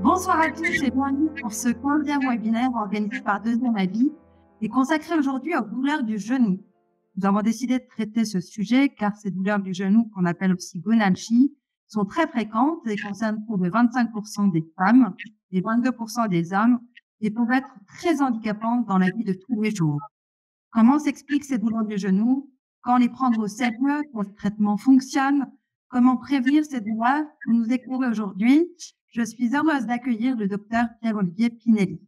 Bonsoir à tous et bienvenue pour ce 15e webinaire organisé par Deuxième Avis et consacré aujourd'hui aux douleurs du genou. Nous avons décidé de traiter ce sujet car ces douleurs du genou, qu'on appelle aussi gonalgie, sont très fréquentes et concernent plus de 25% des femmes et 22% des hommes et peuvent être très handicapantes dans la vie de tous les jours. Comment s'expliquent ces douleurs du genou? Quand les prendre au sérieux? Quand le traitement fonctionne? Comment prévenir ces douleurs? Vous nous écoutez aujourd'hui. Je suis heureuse d'accueillir le docteur Pierre-Olivier Pinelli.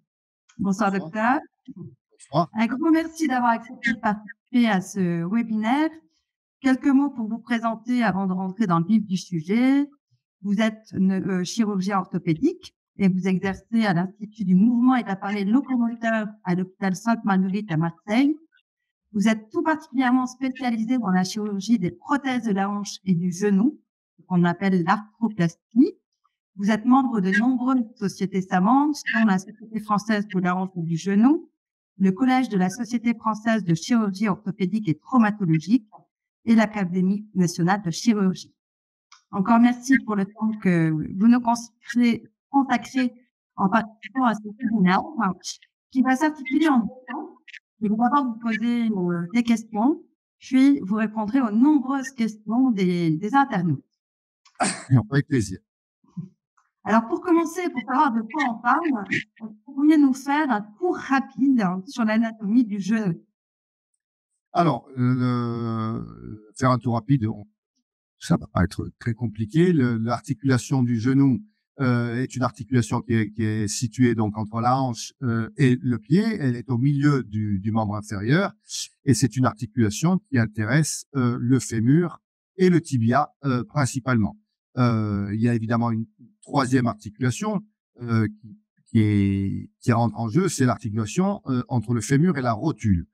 Bonsoir, docteur. Bonsoir. Un grand merci d'avoir accepté de participer à ce webinaire. Quelques mots pour vous présenter avant de rentrer dans le vif du sujet. Vous êtes chirurgien orthopédique et vous exercez à l'Institut du mouvement et de l'appareil locomoteur à l'hôpital Sainte-Marguerite à Marseille. Vous êtes tout particulièrement spécialisé dans la chirurgie des prothèses de la hanche et du genou, qu'on appelle l'arthroplastie. Vous êtes membre de nombreuses sociétés savantes, dont la Société française de la hanche et du genou, le Collège de la Société française de chirurgie orthopédique et traumatologique et l'Académie nationale de chirurgie. Encore merci pour le temps que vous nous consacrez en participant à ce webinaire qui va s'articuler en deux temps. Je vais d'abord vous poser des questions, puis vous répondrez aux nombreuses questions des internautes. Avec plaisir. Alors, pour commencer, pour savoir de quoi on parle, vous pourriez nous faire un cours rapide sur l'anatomie du genou. Alors, faire un tour rapide, ça va pas être très compliqué. L'articulation du genou est une articulation qui est située donc entre la hanche et le pied. Elle est au milieu du membre inférieur et c'est une articulation qui intéresse le fémur et le tibia principalement. Il y a évidemment une troisième articulation qui rentre en jeu, c'est l'articulation entre le fémur et la rotule.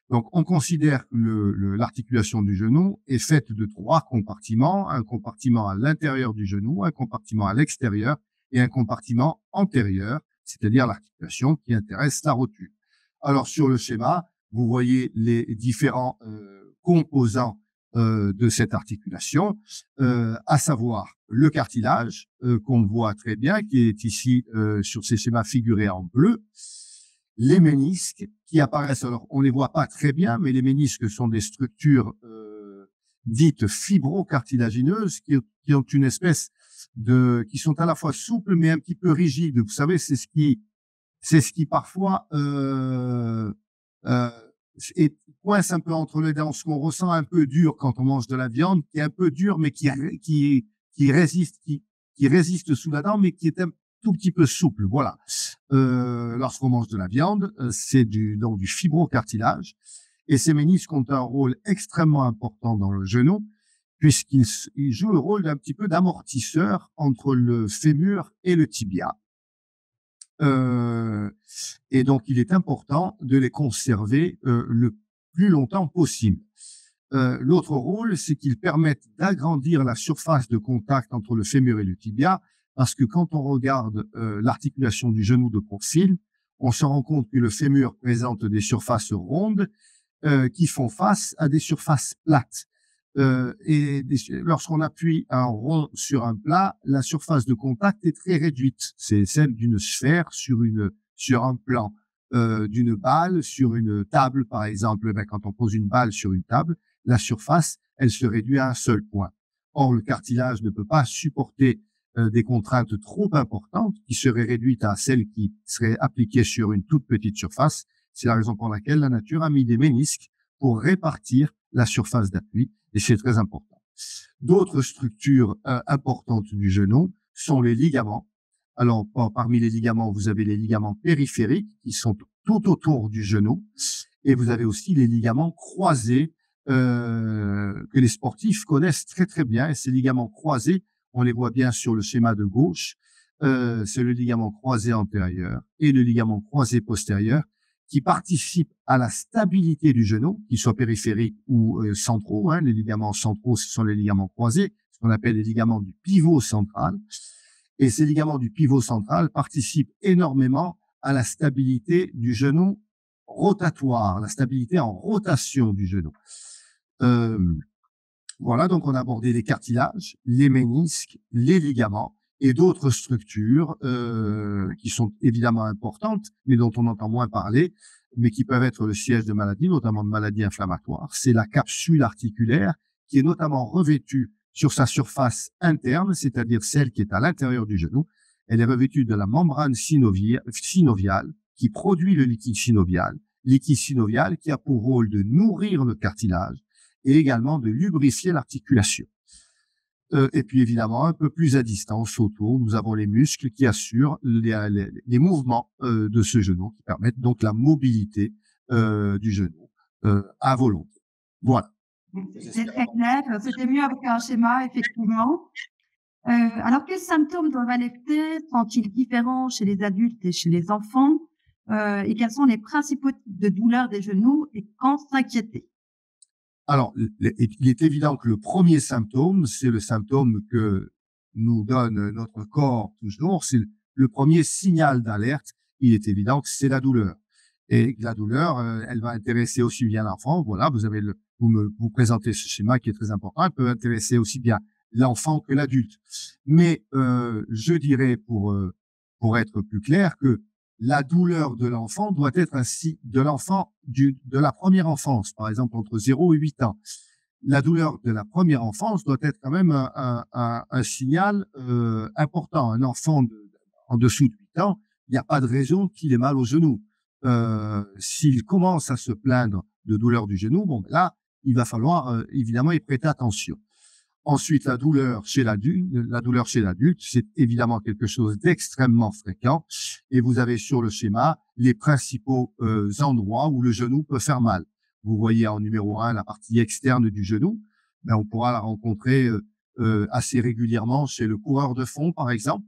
Donc, on considère que l'articulation du genou est faite de trois compartiments, un compartiment à l'intérieur du genou, un compartiment à l'extérieur et un compartiment antérieur, c'est-à-dire l'articulation qui intéresse la rotule. Alors, sur le schéma, vous voyez les différents composants de cette articulation, à savoir le cartilage, qu'on voit très bien, qui est ici sur ces schémas figurés en bleu, les ménisques qui apparaissent, alors on les voit pas très bien, mais les ménisques sont des structures dites fibrocartilagineuses qui ont une espèce qui sont à la fois souples mais un petit peu rigides. Vous savez, c'est ce qui parfois et coince un peu entre les dents, ce qu'on ressent un peu dur quand on mange de la viande, qui est un peu dur mais qui résiste sous la dent, mais qui est un tout petit peu souple. Voilà. Lorsqu'on mange de la viande, c'est donc du fibrocartilage. Et ces ménisques ont un rôle extrêmement important dans le genou, puisqu'ils jouent le rôle d'un petit peu d'amortisseur entre le fémur et le tibia. Et donc, il est important de les conserver le plus longtemps possible. L'autre rôle, c'est qu'ils permettent d'agrandir la surface de contact entre le fémur et le tibia, parce que quand on regarde l'articulation du genou de profil, on se rend compte que le fémur présente des surfaces rondes qui font face à des surfaces plates. Lorsqu'on appuie un rond sur un plat, la surface de contact est très réduite. C'est celle d'une sphère sur un plan, d'une balle sur une table, par exemple. Quand on pose une balle sur une table, la surface, elle se réduit à un seul point. Or, le cartilage ne peut pas supporter des contraintes trop importantes qui seraient réduites à celles qui seraient appliquées sur une toute petite surface. C'est la raison pour laquelle la nature a mis des ménisques pour répartir la surface d'appui, et c'est très important. D'autres structures importantes du genou sont les ligaments. Alors, parmi les ligaments, vous avez les ligaments périphériques qui sont tout autour du genou, et vous avez aussi les ligaments croisés que les sportifs connaissent très très bien. Et ces ligaments croisés, on les voit bien sur le schéma de gauche, c'est le ligament croisé antérieur et le ligament croisé postérieur qui participent à la stabilité du genou, qu'ils soient périphériques ou centraux. Les ligaments centraux, ce sont les ligaments croisés, ce qu'on appelle les ligaments du pivot central. Et ces ligaments du pivot central participent énormément à la stabilité du genou rotatoire, la stabilité en rotation du genou. Voilà, donc on a abordé les cartilages, les ménisques, les ligaments. et d'autres structures qui sont évidemment importantes, mais dont on entend moins parler, mais qui peuvent être le siège de maladies, notamment de maladies inflammatoires. C'est la capsule articulaire qui est notamment revêtue sur sa surface interne, c'est-à-dire celle qui est à l'intérieur du genou. Elle est revêtue de la membrane synoviale qui produit le liquide synovial qui a pour rôle de nourrir le cartilage et également de lubrifier l'articulation. Et puis évidemment, un peu plus à distance autour, nous avons les muscles qui assurent les mouvements de ce genou, qui permettent donc la mobilité du genou à volonté. Voilà. C'est très clair. C'était mieux avec un schéma, effectivement. Alors, quels symptômes doivent alerter? Sont-ils différents chez les adultes et chez les enfants? Et quels sont les principaux types de douleurs des genoux et quand s'inquiéter? Alors, il est évident que le premier symptôme, c'est le symptôme que nous donne notre corps toujours, c'est le premier signal d'alerte. Il est évident que c'est la douleur. Et la douleur, elle va intéresser aussi bien l'enfant. Voilà, vous présentez ce schéma qui est très important. Elle peut intéresser aussi bien l'enfant que l'adulte. Mais je dirais, pour être plus clair, que la douleur de l'enfant doit être ainsi de l'enfant de la première enfance, par exemple entre 0 et 8 ans. La douleur de la première enfance doit être quand même un signal important. Un enfant en dessous de 8 ans, il n'y a pas de raison qu'il ait mal au genou. S'il commence à se plaindre de douleur du genou, bon, ben là, il va falloir évidemment y prêter attention. Ensuite, la douleur chez l'adulte, c'est évidemment quelque chose d'extrêmement fréquent. Et vous avez sur le schéma les principaux endroits où le genou peut faire mal. Vous voyez en numéro 1 la partie externe du genou. Ben, on pourra la rencontrer assez régulièrement chez le coureur de fond, par exemple.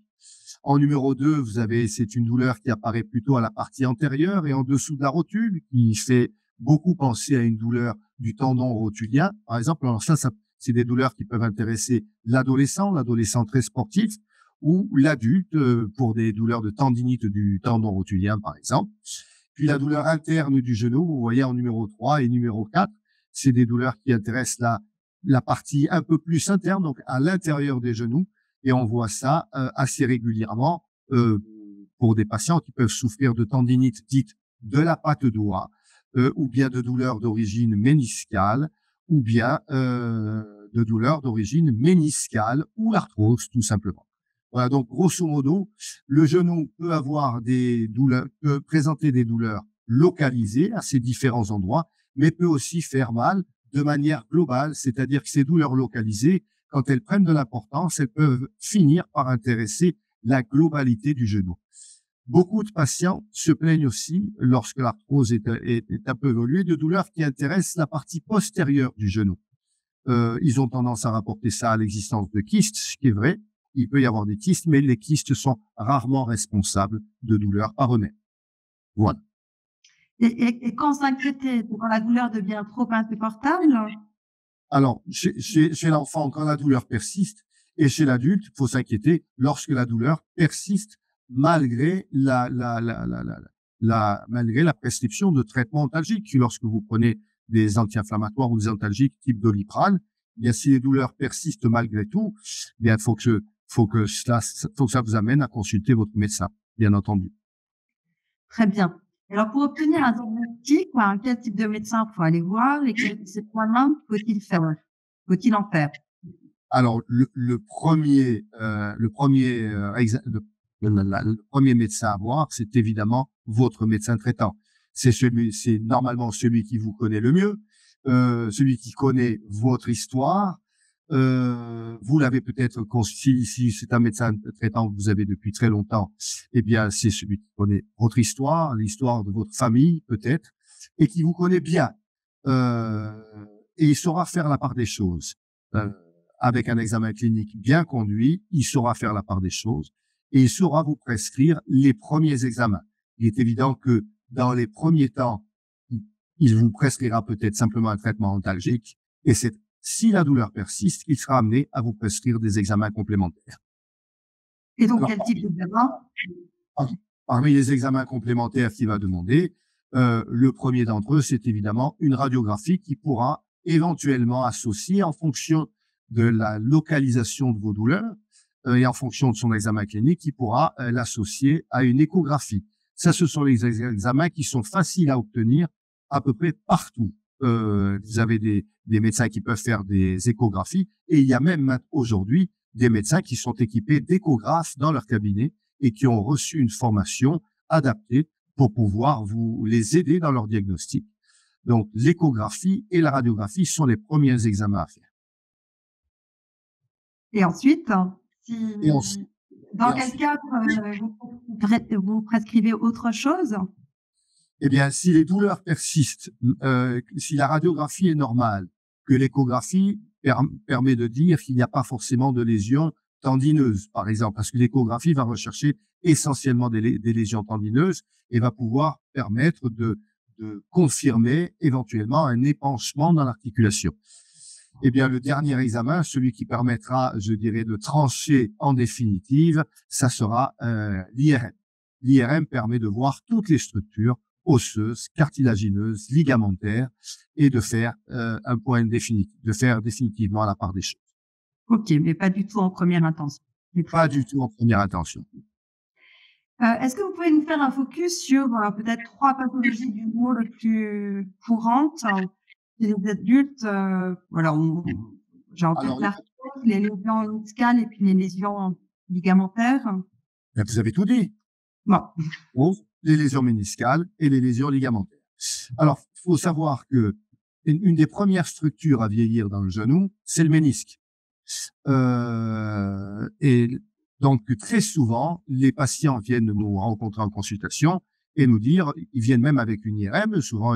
En numéro 2, c'est une douleur qui apparaît plutôt à la partie antérieure et en dessous de la rotule, qui fait beaucoup penser à une douleur du tendon rotulien, par exemple. Alors ça c'est des douleurs qui peuvent intéresser l'adolescent très sportif, ou l'adulte pour des douleurs de tendinite du tendon rotulien, par exemple. Puis la douleur interne du genou, vous voyez en numéro 3 et numéro 4, c'est des douleurs qui intéressent la partie un peu plus interne, donc à l'intérieur des genoux, et on voit ça assez régulièrement pour des patients qui peuvent souffrir de tendinite dite de la patte doigt, ou bien de douleurs d'origine méniscale, ou bien de douleurs d'origine méniscale ou l'arthrose, tout simplement. Voilà, donc grosso modo, le genou peut présenter des douleurs localisées à ces différents endroits, mais peut aussi faire mal de manière globale, c'est-à-dire que ces douleurs localisées, quand elles prennent de l'importance, elles peuvent finir par intéresser la globalité du genou. Beaucoup de patients se plaignent aussi, lorsque l'arthrose est un peu évoluée, de douleurs qui intéressent la partie postérieure du genou. Ils ont tendance à rapporter ça à l'existence de kystes, ce qui est vrai. Il peut y avoir des kystes, mais les kystes sont rarement responsables de douleurs par eux-mêmes. Voilà. Et quand s'inquiéter, quand la douleur devient trop insupportable? Alors, chez l'enfant, quand la douleur persiste, et chez l'adulte, il faut s'inquiéter lorsque la douleur persiste malgré malgré la prescription de traitements antalgiques. Lorsque vous prenez des anti-inflammatoires ou des antalgiques type Doliprane, eh bien, si les douleurs persistent malgré tout, eh bien, faut que ça vous amène à consulter votre médecin, bien entendu. Très bien. Alors, pour obtenir un diagnostic, quel type de médecin faut aller voir et quels examens faut-il faire? Faut-il en faire? Alors, le premier médecin à voir, c'est évidemment votre médecin traitant. C'est normalement celui qui vous connaît le mieux, celui qui connaît votre histoire. Vous l'avez peut-être, si c'est un médecin traitant que vous avez depuis très longtemps, eh bien, c'est celui qui connaît votre histoire, l'histoire de votre famille, peut-être, et qui vous connaît bien. Et il saura faire la part des choses. Avec un examen clinique bien conduit, il saura faire la part des choses et il saura vous prescrire les premiers examens. Il est évident que dans les premiers temps, il vous prescrira peut-être simplement un traitement antalgique et si la douleur persiste, il sera amené à vous prescrire des examens complémentaires. Et donc, quel type d'examen? Parmi les examens complémentaires qu'il va demander, le premier d'entre eux, c'est évidemment une radiographie qui pourra éventuellement associer en fonction de la localisation de vos douleurs, et en fonction de son examen clinique, il pourra l'associer à une échographie. Ça, ce sont les examens qui sont faciles à obtenir à peu près partout. Vous avez des médecins qui peuvent faire des échographies et il y a même aujourd'hui des médecins qui sont équipés d'échographes dans leur cabinet et qui ont reçu une formation adaptée pour pouvoir vous les aider dans leur diagnostic. Donc, l'échographie et la radiographie sont les premiers examens à faire. Et ensuite, Et ensuite, dans quel cadre vous prescrivez autre chose? eh bien, si les douleurs persistent, si la radiographie est normale, que l'échographie permet de dire qu'il n'y a pas forcément de lésions tendineuses, par exemple, parce que l'échographie va rechercher essentiellement des lésions tendineuses et va pouvoir permettre de confirmer éventuellement un épanchement dans l'articulation. Eh bien, le dernier examen, celui qui permettra, je dirais, de trancher en définitive, ça sera l'IRM. L'IRM permet de voir toutes les structures osseuses, cartilagineuses, ligamentaires, et de faire un point définitif, de faire définitivement la part des choses. Ok, mais pas du tout en première intention. Pas du tout en première intention. Est-ce que vous pouvez nous faire un focus sur peut-être 3 pathologies du genou les plus courantes chez les adultes? Voilà, j'ai en tête l'arthrose, les lésions méniscales et puis les lésions ligamentaires. Ben, vous avez tout dit. Bon. Les lésions méniscales et les lésions ligamentaires. Alors, il faut savoir que une des premières structures à vieillir dans le genou, c'est le ménisque. Et donc, très souvent, les patients viennent nous rencontrer en consultation et nous dire, ils viennent même avec une IRM, souvent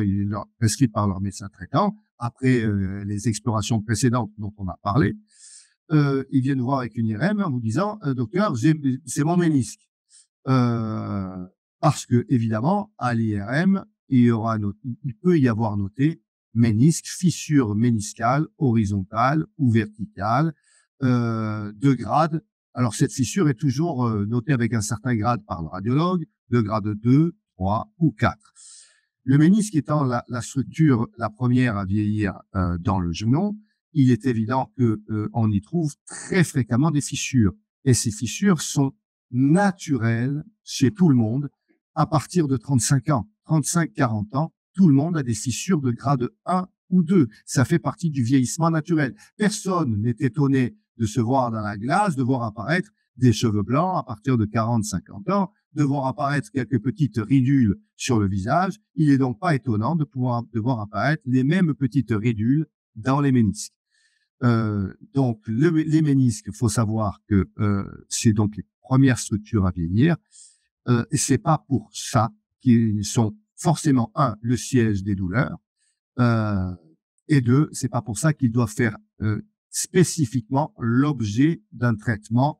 prescrite par leur médecin traitant, après les explorations précédentes dont on a parlé. Ils viennent nous voir avec une IRM en vous disant, docteur, c'est mon ménisque. Parce que, évidemment, à l'IRM, il peut y avoir noté ménisque, fissure méniscale, horizontale ou verticale, de grade. Alors, cette fissure est toujours notée avec un certain grade par le radiologue, de grade 2, 3 ou 4. Le ménisque étant la structure la première à vieillir dans le genou, il est évident que on y trouve très fréquemment des fissures. Et ces fissures sont naturelles chez tout le monde à partir de 35 ans. 35-40 ans, tout le monde a des fissures de grade 1 ou 2. Ça fait partie du vieillissement naturel. Personne n'est étonné de se voir dans la glace, de voir apparaître des cheveux blancs à partir de 40-50 ans, de voir apparaître quelques petites ridules sur le visage. Il est donc pas étonnant de voir apparaître les mêmes petites ridules dans les ménisques. Donc, les ménisques, il faut savoir que c'est donc les premières structures à vieillir. Et c'est pas pour ça qu'ils sont forcément, le siège des douleurs, et 2, c'est pas pour ça qu'ils doivent faire spécifiquement l'objet d'un traitement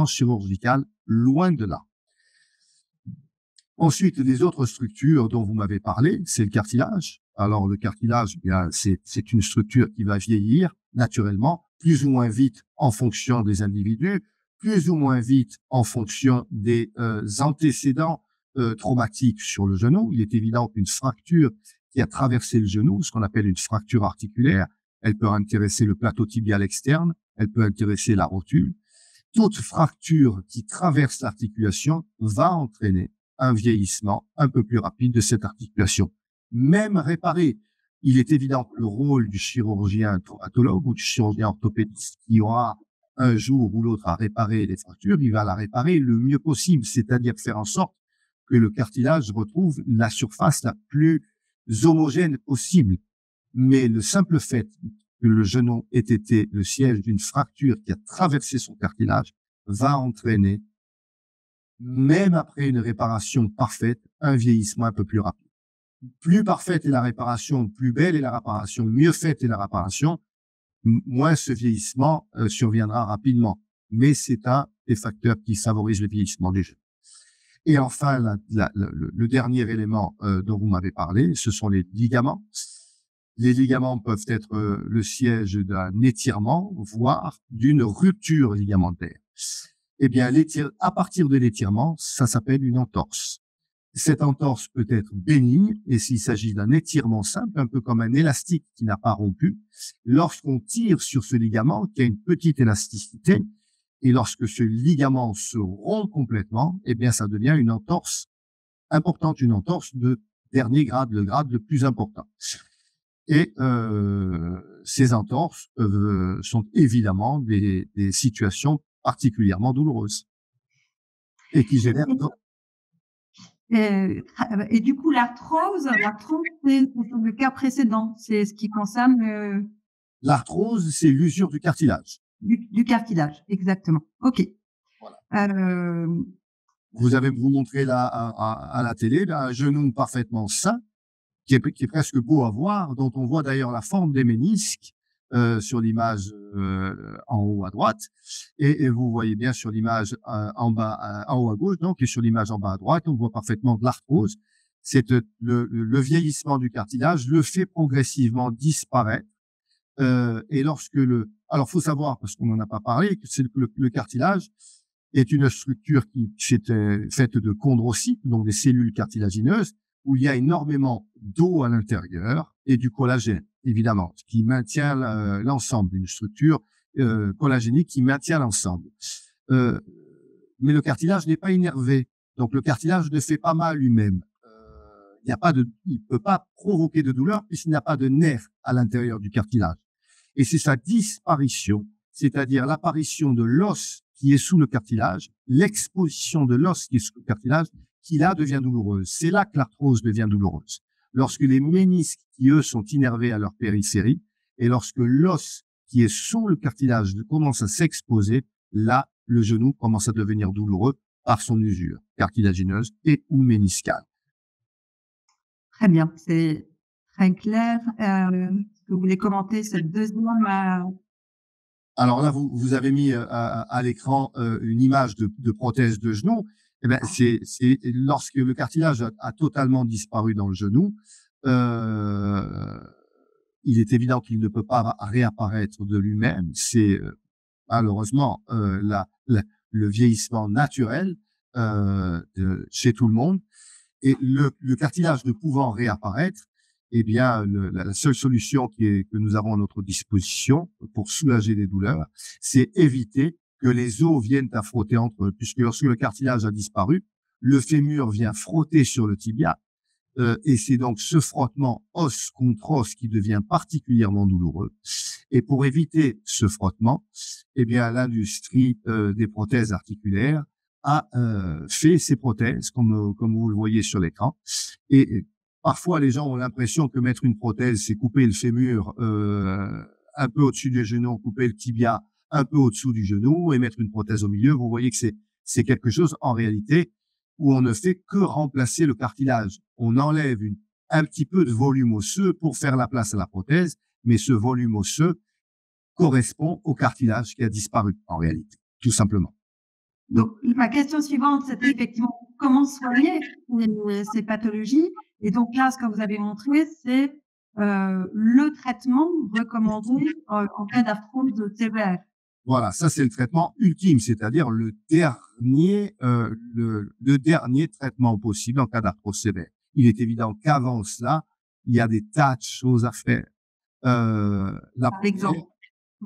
chirurgical, loin de là. Ensuite, les autres structures dont vous m'avez parlé, c'est le cartilage. Alors, le cartilage, eh bien, c'est une structure qui va vieillir naturellement, plus ou moins vite en fonction des individus, plus ou moins vite en fonction des antécédents traumatiques sur le genou. Il est évident qu'une fracture qui a traversé le genou, ce qu'on appelle une fracture articulaire, elle peut intéresser le plateau tibial externe, elle peut intéresser la rotule. Toute fracture qui traverse l'articulation va entraîner un vieillissement un peu plus rapide de cette articulation. Même réparée, il est évident que le rôle du chirurgien traumatologue ou du chirurgien orthopédiste qui aura un jour ou l'autre à réparer les fractures, il va la réparer le mieux possible, c'est-à-dire faire en sorte que le cartilage retrouve la surface la plus homogène possible. Mais le simple fait que le genou ait été le siège d'une fracture qui a traversé son cartilage va entraîner, même après une réparation parfaite, un vieillissement un peu plus rapide. Plus parfaite est la réparation, plus belle est la réparation, mieux faite est la réparation, moins ce vieillissement surviendra rapidement. Mais c'est un des facteurs qui favorise le vieillissement des jeunes. Et enfin, le dernier élément dont vous m'avez parlé, ce sont les ligaments. Les ligaments peuvent être le siège d'un étirement, voire d'une rupture ligamentaire. Eh bien, à partir de l'étirement, ça s'appelle une entorse. Cette entorse peut être bénigne, et s'il s'agit d'un étirement simple, un peu comme un élastique qui n'a pas rompu, lorsqu'on tire sur ce ligament, qui a une petite élasticité, et lorsque ce ligament se rompt complètement, eh bien, ça devient une entorse importante, une entorse de dernier grade, le grade le plus important. Et ces entorses sont évidemment des situations particulièrement douloureuses et qui génèrent. Et du coup, l'arthrose, c'est le cas précédent. C'est ce qui concerne l'arthrose, c'est l'usure du cartilage. Du cartilage, exactement. OK. Voilà. Vous montrez là à la télé là, un genou parfaitement sain, qui est presque beau à voir, dont on voit d'ailleurs la forme des ménisques sur l'image en haut à droite, et vous voyez bien sur l'image en bas, en haut à gauche, donc, et sur l'image en bas à droite, on voit parfaitement de l'arthrose. C'est le vieillissement du cartilage le fait progressivement disparaître. Et lorsque alors faut savoir, parce qu'on n'en a pas parlé, que le cartilage est une structure qui est faite de chondrocytes, donc des cellules cartilagineuses, où il y a énormément d'eau à l'intérieur et du collagène, évidemment, ce qui maintient l'ensemble d'une structure collagénique qui maintient l'ensemble. Mais le cartilage n'est pas innervé, donc le cartilage ne fait pas mal lui-même. Il peut pas provoquer de douleur puisqu'il n'y a pas de nerf à l'intérieur du cartilage. Et c'est sa disparition, c'est-à-dire l'apparition de l'os qui est sous le cartilage, l'exposition de l'os qui est sous le cartilage, qui là devient douloureuse. C'est là que l'arthrose devient douloureuse. Lorsque les ménisques, qui eux sont innervés à leur périphérie, et lorsque l'os qui est sous le cartilage commence à s'exposer, là, le genou commence à devenir douloureux par son usure cartilagineuse et ou méniscale. Très bien, c'est très clair. Vous voulez commenter cette deuxième Alors là, vous avez mis à l'écran une image de prothèse de genou. Eh ben, c'est lorsque le cartilage a totalement disparu dans le genou, il est évident qu'il ne peut pas réapparaître de lui-même. C'est malheureusement le vieillissement naturel chez tout le monde. Et le cartilage ne pouvant réapparaître, eh bien, la seule solution que nous avons à notre disposition pour soulager les douleurs, c'est éviter que les os viennent à frotter entre eux, puisque lorsque le cartilage a disparu, le fémur vient frotter sur le tibia, et c'est donc ce frottement os contre os qui devient particulièrement douloureux. Et pour éviter ce frottement, eh bien, l'industrie des prothèses articulaires a fait ces prothèses, comme vous le voyez sur l'écran. Et parfois, les gens ont l'impression que mettre une prothèse, c'est couper le fémur un peu au-dessus du genou, couper le tibia un peu au-dessous du genou et mettre une prothèse au milieu. Vous voyez que c'est quelque chose, en réalité, où on ne fait que remplacer le cartilage. On enlève un petit peu de volume osseux pour faire la place à la prothèse, mais ce volume osseux correspond au cartilage qui a disparu, en réalité, tout simplement. Donc, ma question suivante, c'était effectivement comment soigner ces pathologies. Et donc là, ce que vous avez montré, c'est le traitement recommandé en cas d'arthrose sévère. Voilà, ça c'est le traitement ultime, c'est-à-dire le dernier traitement possible en cas d'arthrose sévère. Il est évident qu'avant cela, il y a des tas de choses à faire.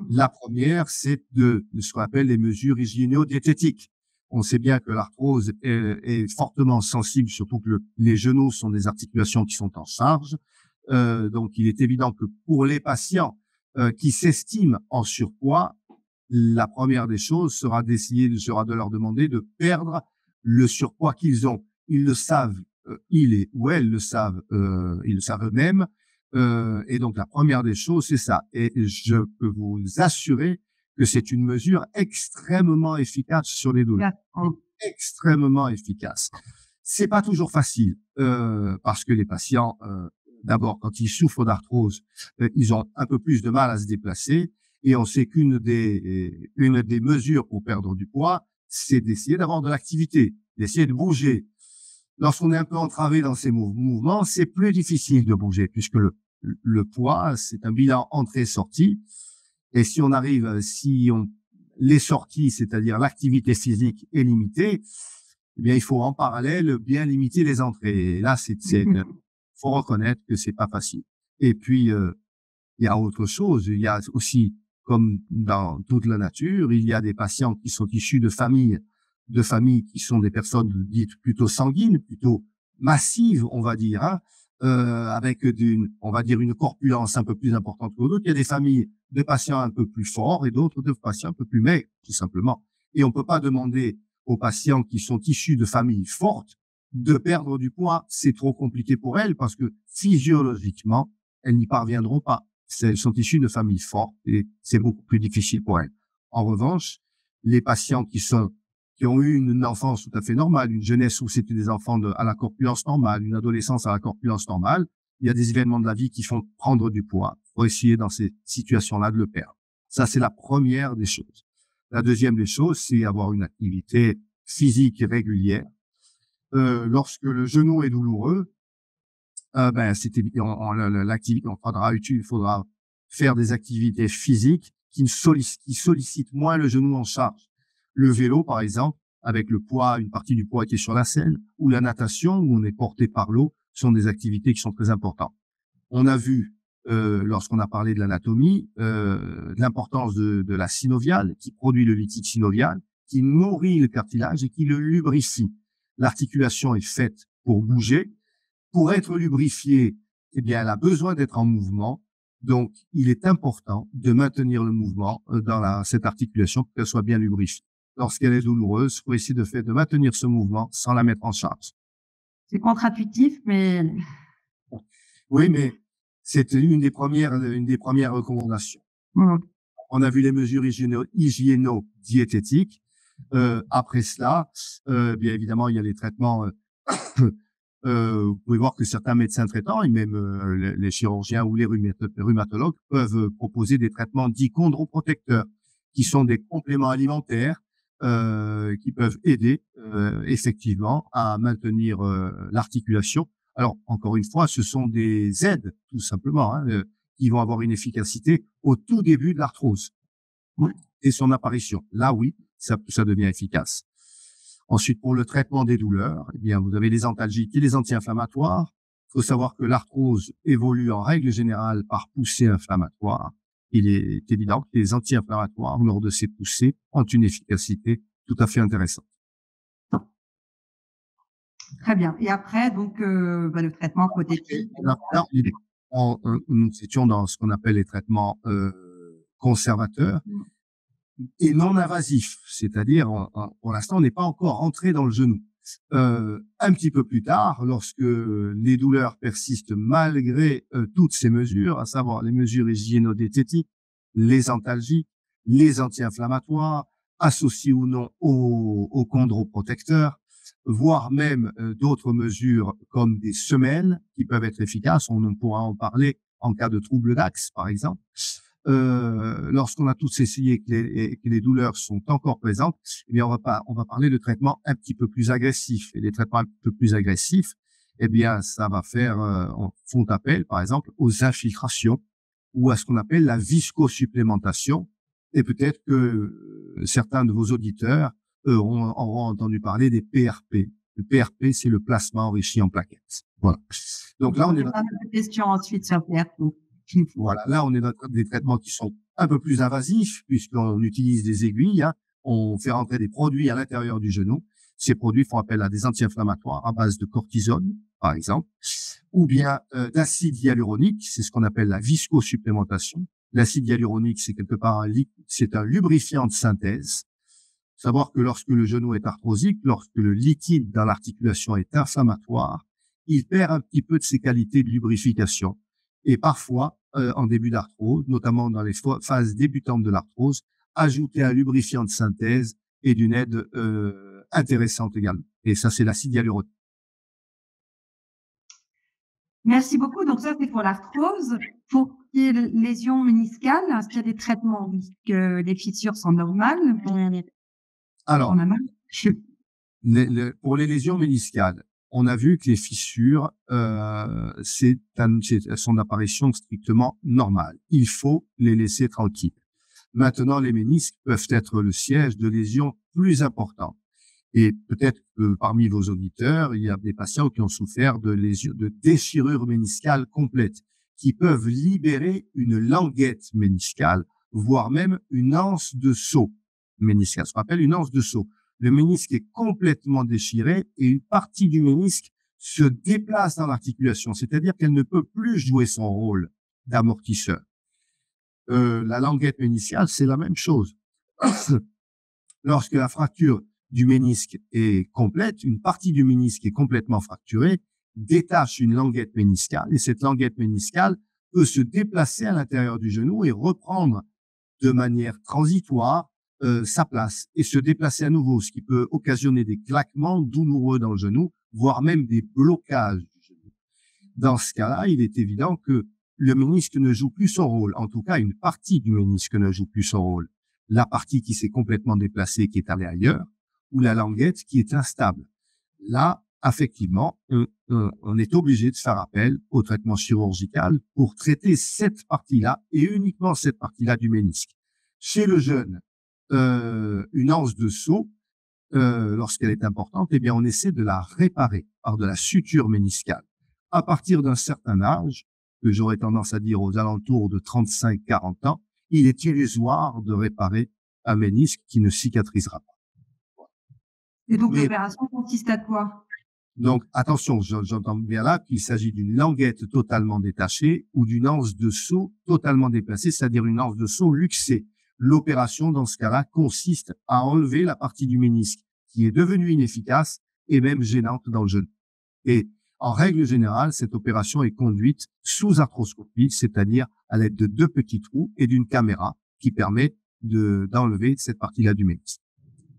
La première, c'est de ce qu'on appelle les mesures hygiéno-diététiques. On sait bien que l'arthrose est fortement sensible, surtout que les genoux sont des articulations qui sont en charge. Donc, il est évident que pour les patients qui s'estiment en surpoids, la première des choses sera de leur demander de perdre le surpoids qu'ils ont. Ils le savent, ils ou elles le savent, ils le savent eux-mêmes. Et donc, la première des choses, c'est ça. Et je peux vous assurer que c'est une mesure extrêmement efficace sur les douleurs. Extrêmement efficace. C'est pas toujours facile, parce que les patients, d'abord, quand ils souffrent d'arthrose, ils ont un peu plus de mal à se déplacer. Et on sait qu'une des mesures pour perdre du poids, c'est d'essayer d'avoir de l'activité, d'essayer de bouger. Lorsqu'on est un peu entravé dans ces mouvements, c'est plus difficile de bouger, puisque le poids, c'est un bilan entrée-sortie. Et si les sorties, c'est-à-dire l'activité physique, est limitée, eh bien, il faut en parallèle bien limiter les entrées. Et là, faut reconnaître que c'est pas facile. Et puis, il y a autre chose. Il y a aussi, comme dans toute la nature, il y a des patients qui sont issus de familles qui sont des personnes dites plutôt sanguines, plutôt massives, on va dire, hein, avec on va dire une corpulence un peu plus importante que d'autres. Il y a des familles de patients un peu plus forts et d'autres de patients un peu plus maigres, tout simplement. Et on peut pas demander aux patients qui sont issus de familles fortes de perdre du poids. C'est trop compliqué pour elles parce que physiologiquement, elles n'y parviendront pas. Elles sont issues de familles fortes et c'est beaucoup plus difficile pour elles. En revanche, les patients qui ont eu une enfance tout à fait normale, une jeunesse où c'était des enfants à la corpulence normale, une adolescence à la corpulence normale, il y a des événements de la vie qui font prendre du poids pour essayer dans ces situations-là de le perdre. Ça, c'est la première des choses. La deuxième des choses, c'est avoir une activité physique régulière. Lorsque le genou est douloureux, l'activité, il faudra faire des activités physiques qui sollicitent moins le genou en charge. Le vélo, par exemple, avec le poids, une partie du poids qui est sur la selle, ou la natation, où on est porté par l'eau, sont des activités qui sont très importantes. On a vu, lorsqu'on a parlé de l'anatomie, l'importance de la synoviale, qui produit le liquide synovial, qui nourrit le cartilage et qui le lubrifie. L'articulation est faite pour bouger. Pour être lubrifiée, eh bien, elle a besoin d'être en mouvement. Donc, il est important de maintenir le mouvement dans cette articulation pour qu'elle soit bien lubrifiée. Lorsqu'elle est douloureuse, il faut essayer de maintenir ce mouvement sans la mettre en charge. C'est contre-intuitif, mais... Oui, mais c'est une des premières recommandations. Mmh. On a vu les mesures hygiéno-diététiques. Après cela, bien évidemment, il y a les traitements. Vous pouvez voir que certains médecins traitants et même les chirurgiens ou les rhumatologues peuvent proposer des traitements dits chondroprotecteurs, qui sont des compléments alimentaires qui peuvent aider effectivement à maintenir l'articulation. Alors, encore une fois, ce sont des aides, tout simplement, hein, qui vont avoir une efficacité au tout début de l'arthrose et son apparition. Là, oui, ça devient efficace. Ensuite, pour le traitement des douleurs, eh bien, vous avez les antalgiques et les anti-inflammatoires. Il faut savoir que l'arthrose évolue en règle générale par poussée inflammatoire. Il est évident que les anti-inflammatoires, lors de ces poussées, ont une efficacité tout à fait intéressante. Très bien. Et après, donc, le traitement prothétique. Nous étions dans ce qu'on appelle les traitements conservateurs et non invasifs, c'est-à-dire, pour l'instant, on n'est pas encore rentré dans le genou. Un petit peu plus tard, lorsque les douleurs persistent malgré toutes ces mesures, à savoir les mesures hygiéno-diététiques, les antalgiques, les anti-inflammatoires, associés ou non aux chondroprotecteurs, voire même d'autres mesures comme des semelles qui peuvent être efficaces. On pourra en parler en cas de trouble d'axe, par exemple. Lorsqu'on a tous essayé que les douleurs sont encore présentes, eh bien, on va parler de traitements un petit peu plus agressifs. Et les traitements un peu plus agressifs, eh bien, ça va font appel, par exemple, aux infiltrations ou à ce qu'on appelle la viscosupplémentation. Et peut-être que certains de vos auditeurs auront entendu parler des PRP. Le PRP, c'est le plasma enrichi en plaquettes. Voilà. Donc là, on est dans une question ensuite sur PRP. Voilà, là, on est dans des traitements qui sont un peu plus invasifs puisqu'on utilise des aiguilles, hein. On fait rentrer des produits à l'intérieur du genou. Ces produits font appel à des anti-inflammatoires à base de cortisone, par exemple, ou bien d'acide hyaluronique, c'est ce qu'on appelle la viscosupplémentation. L'acide hyaluronique, c'est quelque part c'est un lubrifiant de synthèse. Savoir que lorsque le genou est arthrosique, lorsque le liquide dans l'articulation est inflammatoire, il perd un petit peu de ses qualités de lubrification. Et parfois, en début d'arthrose, notamment dans les phases débutantes de l'arthrose, ajouter un lubrifiant de synthèse est d'une aide intéressante également. Et ça, c'est l'acide hyaluronique. Merci beaucoup. Donc ça, c'est pour l'arthrose. Pour les lésions méniscales, est-ce qu'il y a des traitements que les fissures sont normales? Alors, pour les lésions méniscales, on a vu que les fissures, c'est son apparition strictement normale. Il faut les laisser tranquilles. Maintenant, les ménisques peuvent être le siège de lésions plus importantes. Et peut-être que parmi vos auditeurs, il y a des patients qui ont souffert de déchirures méniscales complètes, qui peuvent libérer une languette méniscale, voire même une anse de saut méniscale. Ce qu'on appelle une anse de saut. Le ménisque est complètement déchiré et une partie du ménisque se déplace dans l'articulation, c'est-à-dire qu'elle ne peut plus jouer son rôle d'amortisseur. La languette méniscale, c'est la même chose. Lorsque la fracture du ménisque est complète, une partie du ménisque est complètement fracturée, détache une languette méniscale et cette languette méniscale peut se déplacer à l'intérieur du genou et reprendre de manière transitoire sa place et se déplacer à nouveau, ce qui peut occasionner des claquements douloureux dans le genou, voire même des blocages du genou. Dans ce cas-là, il est évident que le ménisque ne joue plus son rôle. En tout cas, une partie du ménisque ne joue plus son rôle. La partie qui s'est complètement déplacée, qui est allée ailleurs, ou la languette qui est instable. Là, effectivement, on est obligé de faire appel au traitement chirurgical pour traiter cette partie-là et uniquement cette partie-là du ménisque. Chez le jeune, une anse de saut, lorsqu'elle est importante, eh bien, on essaie de la réparer par de la suture méniscale. À partir d'un certain âge, que j'aurais tendance à dire aux alentours de 35-40 ans, il est illusoire de réparer un ménisque qui ne cicatrisera pas. Et donc, l'opération consiste à quoi? Donc, attention, j'entends bien là qu'il s'agit d'une languette totalement détachée ou d'une anse de saut totalement déplacée, c'est-à-dire une anse de saut luxée. L'opération, dans ce cas-là, consiste à enlever la partie du ménisque qui est devenue inefficace et même gênante dans le genou. Et en règle générale, cette opération est conduite sous arthroscopie, c'est-à-dire à l'aide de 2 petits trous et d'une caméra qui permet d'enlever cette partie-là du ménisque.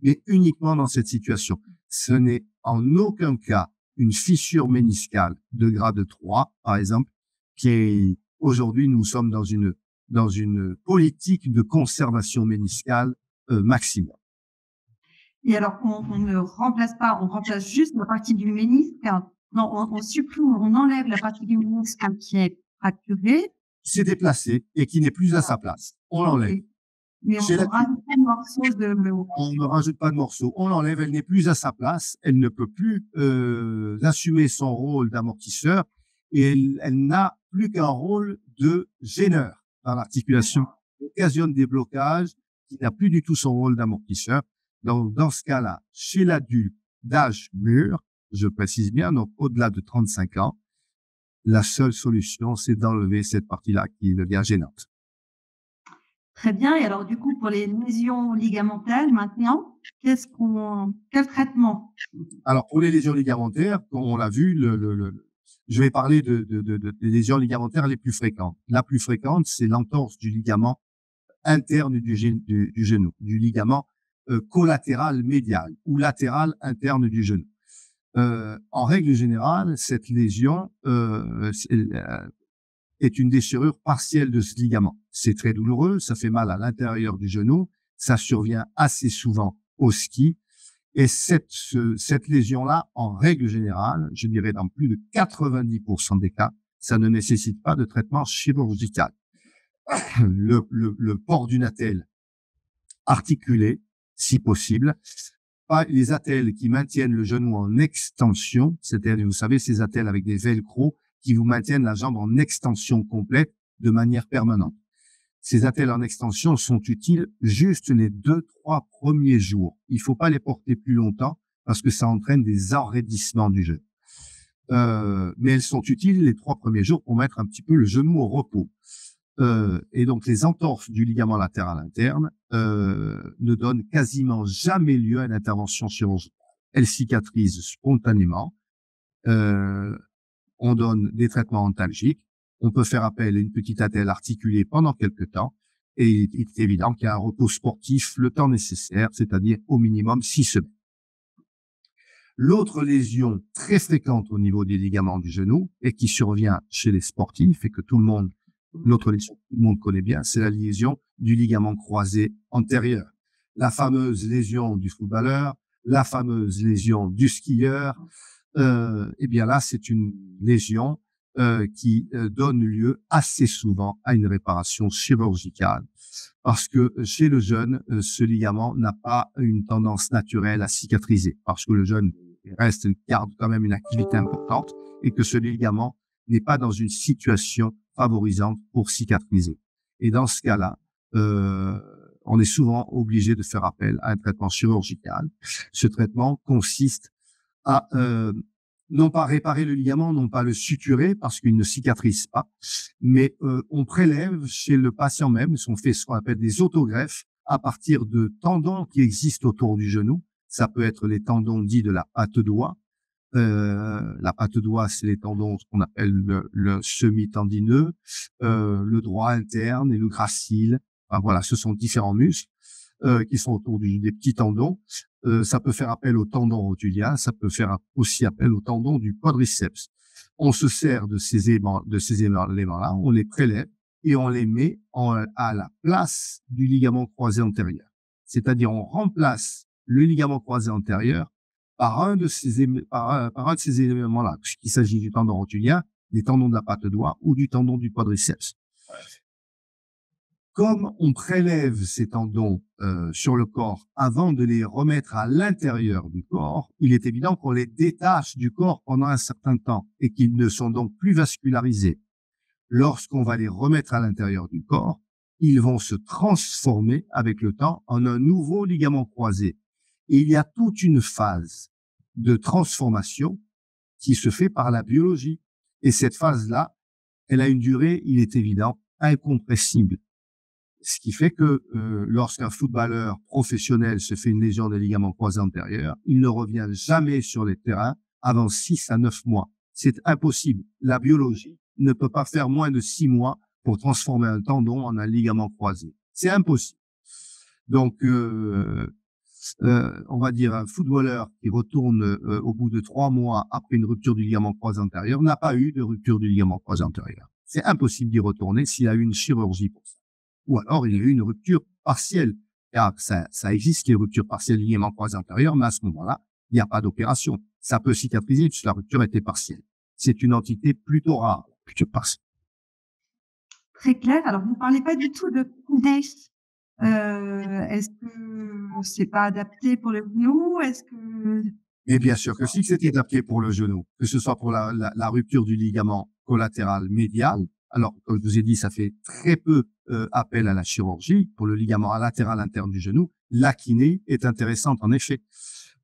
Mais uniquement dans cette situation. Ce n'est en aucun cas une fissure méniscale de grade 3, par exemple, qui est, aujourd'hui, nous sommes dans une politique de conservation méniscale maximum. Et alors, on ne remplace pas, on remplace juste la partie du ménisque. Non, on supprime, on enlève la partie du ménisque qui est fracturée. Qui s'est déplacée et qui n'est plus à sa place. On l'enlève. Mais on ne rajoute pas de morceaux de... On ne rajoute pas de morceaux. On l'enlève, elle n'est plus à sa place. Elle ne peut plus assumer son rôle d'amortisseur et elle n'a plus qu'un rôle de gêneur dans l'articulation. Elle occasionne des blocages qui n'a plus du tout son rôle d'amortisseur. Donc, dans ce cas-là, chez l'adulte d'âge mûr, je précise bien, donc au-delà de 35 ans, la seule solution, c'est d'enlever cette partie-là qui devient gênante. Très bien. Et alors, du coup, pour les lésions ligamentaires, maintenant, quel traitement? Alors, pour les lésions ligamentaires, comme on l'a vu, je vais parler des lésions ligamentaires les plus fréquentes. La plus fréquente, c'est l'entorse du ligament interne du genou, du ligament collatéral médial ou latéral interne du genou. En règle générale, cette lésion est une déchirure partielle de ce ligament. C'est très douloureux, ça fait mal à l'intérieur du genou, ça survient assez souvent au ski. Et cette lésion-là, en règle générale, je dirais dans plus de 90% des cas, ça ne nécessite pas de traitement chirurgical. Le port d'une attelle articulée, si possible, pas les attelles qui maintiennent le genou en extension, c'est-à-dire, vous savez, ces attelles avec des velcro qui vous maintiennent la jambe en extension complète de manière permanente. Ces attelles en extension sont utiles juste les 2-3 premiers jours. Il faut pas les porter plus longtemps parce que ça entraîne des enraidissements du genou. Mais elles sont utiles les 3 premiers jours pour mettre un petit peu le genou au repos. Et donc, les entorses du ligament latéral interne ne donnent quasiment jamais lieu à une intervention chirurgicale. Elles cicatrisent spontanément. On donne des traitements antalgiques. On peut faire appel à une petite attelle articulée pendant quelques temps. Et il est évident qu'il y a un repos sportif le temps nécessaire, c'est-à-dire au minimum 6 semaines. L'autre lésion très fréquente au niveau des ligaments du genou et qui survient chez les sportifs et que l'autre lésion que tout le monde connaît bien, c'est la lésion du ligament croisé antérieur. La fameuse lésion du footballeur, la fameuse lésion du skieur. Eh bien là, c'est une lésion qui donne lieu assez souvent à une réparation chirurgicale. parce que chez le jeune, ce ligament n'a pas une tendance naturelle à cicatriser, parce que le jeune garde quand même une activité importante et que ce ligament n'est pas dans une situation favorisante pour cicatriser. Et dans ce cas-là, on est souvent obligé de faire appel à un traitement chirurgical. Ce traitement consiste à non pas réparer le ligament, non pas le suturer parce qu'il ne cicatrise pas, mais on prélève chez le patient même, on fait ce qu'on appelle des autogreffes à partir de tendons qui existent autour du genou. Ça peut être les tendons dits de la patte-doigt. La patte-doigt, c'est les tendons qu'on appelle le semi-tendineux, le droit interne et le gracile. Enfin, voilà, ce sont différents muscles qui sont autour des petits tendons. Ça peut faire appel au tendon rotulien, ça peut faire aussi appel au tendon du quadriceps. On se sert de ces éléments-là, on les prélève et on les met à la place du ligament croisé antérieur. C'est-à-dire, on remplace le ligament croisé antérieur par un de ces éléments-là, puisqu'il s'agit du tendon rotulien, des tendons de la patte-doigt ou du tendon du quadriceps. Comme on prélève ces tendons sur le corps avant de les remettre à l'intérieur du corps, il est évident qu'on les détache du corps pendant un certain temps et qu'ils ne sont donc plus vascularisés. Lorsqu'on va les remettre à l'intérieur du corps, ils vont se transformer avec le temps en un nouveau ligament croisé. Et il y a toute une phase de transformation qui se fait par la biologie. Et cette phase-là, elle a une durée, il est évident, incompressible. Ce qui fait que lorsqu'un footballeur professionnel se fait une lésion des ligaments croisés antérieurs, il ne revient jamais sur les terrains avant 6 à 9 mois. C'est impossible. La biologie ne peut pas faire moins de 6 mois pour transformer un tendon en un ligament croisé. C'est impossible. Donc, on va dire un footballeur qui retourne au bout de 3 mois après une rupture du ligament croisé antérieur n'a pas eu de rupture du ligament croisé antérieur. C'est impossible d'y retourner s'il a eu une chirurgie pour ça. Ou alors il y a eu une rupture partielle. Car ça existe, les ruptures partielles du ligament croisé antérieur, mais à ce moment-là, il n'y a pas d'opération. Ça peut cicatriser puisque la rupture était partielle. C'est une entité plutôt rare, la rupture partielle. Très clair. Alors, vous ne parlez pas du tout de kiné. Est-ce que c'est pas adapté pour le genou? Est-ce que... Et bien sûr que si, c'est adapté pour le genou, que ce soit pour la rupture du ligament collatéral médial. Alors, comme je vous ai dit, ça fait très peu appel à la chirurgie. Pour le ligament latéral interne du genou, la kiné est intéressante en effet.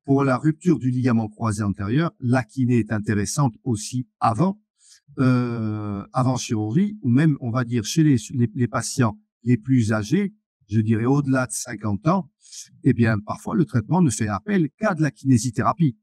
Pour la rupture du ligament croisé antérieur, la kiné est intéressante aussi avant chirurgie, ou même, on va dire, chez les patients les plus âgés, je dirais au-delà de 50 ans, eh bien, parfois, le traitement ne fait appel qu'à de la kinésithérapie.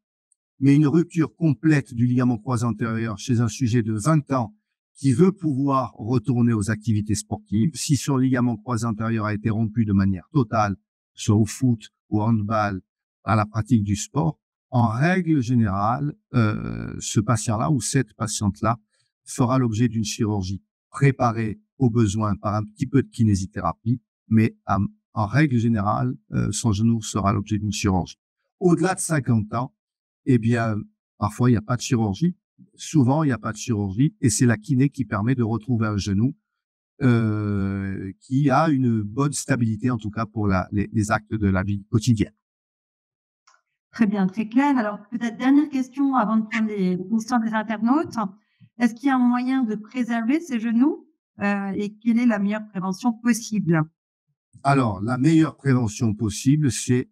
Mais une rupture complète du ligament croisé antérieur chez un sujet de 20 ans qui veut pouvoir retourner aux activités sportives, si son ligament croisé antérieur a été rompu de manière totale, soit au foot, au handball, à la pratique du sport, en règle générale, ce patient-là ou cette patiente-là fera l'objet d'une chirurgie préparée au besoin par un petit peu de kinésithérapie, mais en règle générale, son genou sera l'objet d'une chirurgie. Au-delà de 50 ans, eh bien, parfois, il n'y a pas de chirurgie. Souvent, il n'y a pas de chirurgie et c'est la kiné qui permet de retrouver un genou qui a une bonne stabilité, en tout cas pour les actes de la vie quotidienne. Très bien, très clair. Alors, peut-être dernière question avant de prendre les questions des internautes. Est-ce qu'il y a un moyen de préserver ces genoux et quelle est la meilleure prévention possible? Alors, la meilleure prévention possible, c'est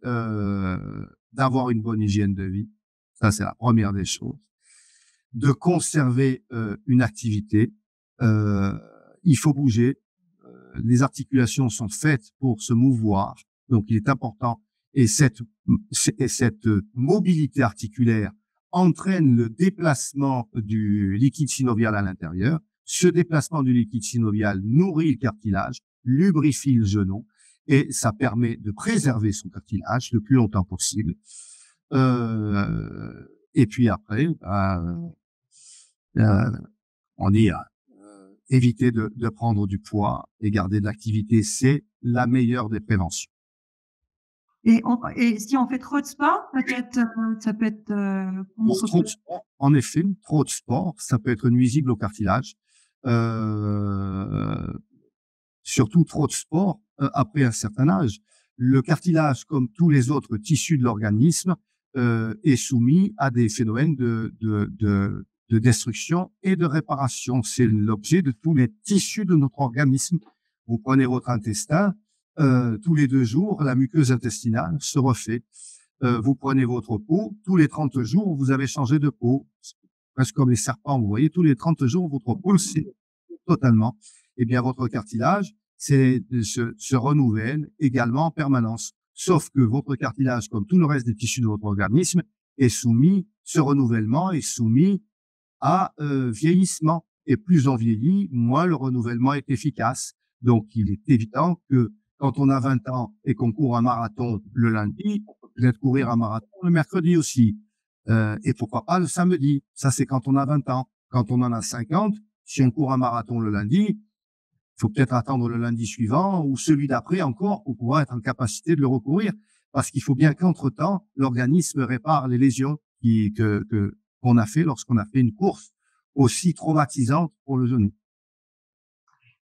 d'avoir une bonne hygiène de vie. Ça, c'est la première des choses. De conserver une activité. Il faut bouger. Les articulations sont faites pour se mouvoir. Donc, il est important. Et cette mobilité articulaire entraîne le déplacement du liquide synovial à l'intérieur. Ce déplacement du liquide synovial nourrit le cartilage, lubrifie le genou et ça permet de préserver son cartilage le plus longtemps possible. Et puis après, on dit éviter de prendre du poids et garder de l'activité, c'est la meilleure des préventions. Et si on fait trop de sport, peut-être, ça peut être... trop de sport, en effet, trop de sport, ça peut être nuisible au cartilage. Surtout trop de sport après un certain âge. Le cartilage, comme tous les autres tissus de l'organisme, est soumis à des phénomènes de destruction et de réparation. C'est l'objet de tous les tissus de notre organisme. Vous prenez votre intestin, tous les 2 jours, la muqueuse intestinale se refait. Vous prenez votre peau, tous les 30 jours, vous avez changé de peau. Presque comme les serpents, vous voyez, tous les 30 jours, votre peau s'est totalement. Eh bien, votre cartilage se renouvelle également en permanence. Sauf que votre cartilage, comme tout le reste des tissus de votre organisme, est soumis, ce renouvellement est soumis à vieillissement. Et plus on vieillit, moins le renouvellement est efficace. Donc, il est évident que quand on a 20 ans et qu'on court un marathon le lundi, on peut peut-être courir un marathon le mercredi aussi. Et pourquoi pas le samedi. Ça, c'est quand on a 20 ans. Quand on en a 50, si on court un marathon le lundi, il faut peut-être attendre le lundi suivant ou celui d'après encore pour pouvoir être en capacité de le recourir. Parce qu'il faut bien qu'entre-temps, l'organisme répare les lésions qu'on a fait lorsqu'on a fait une course aussi traumatisante pour le genou.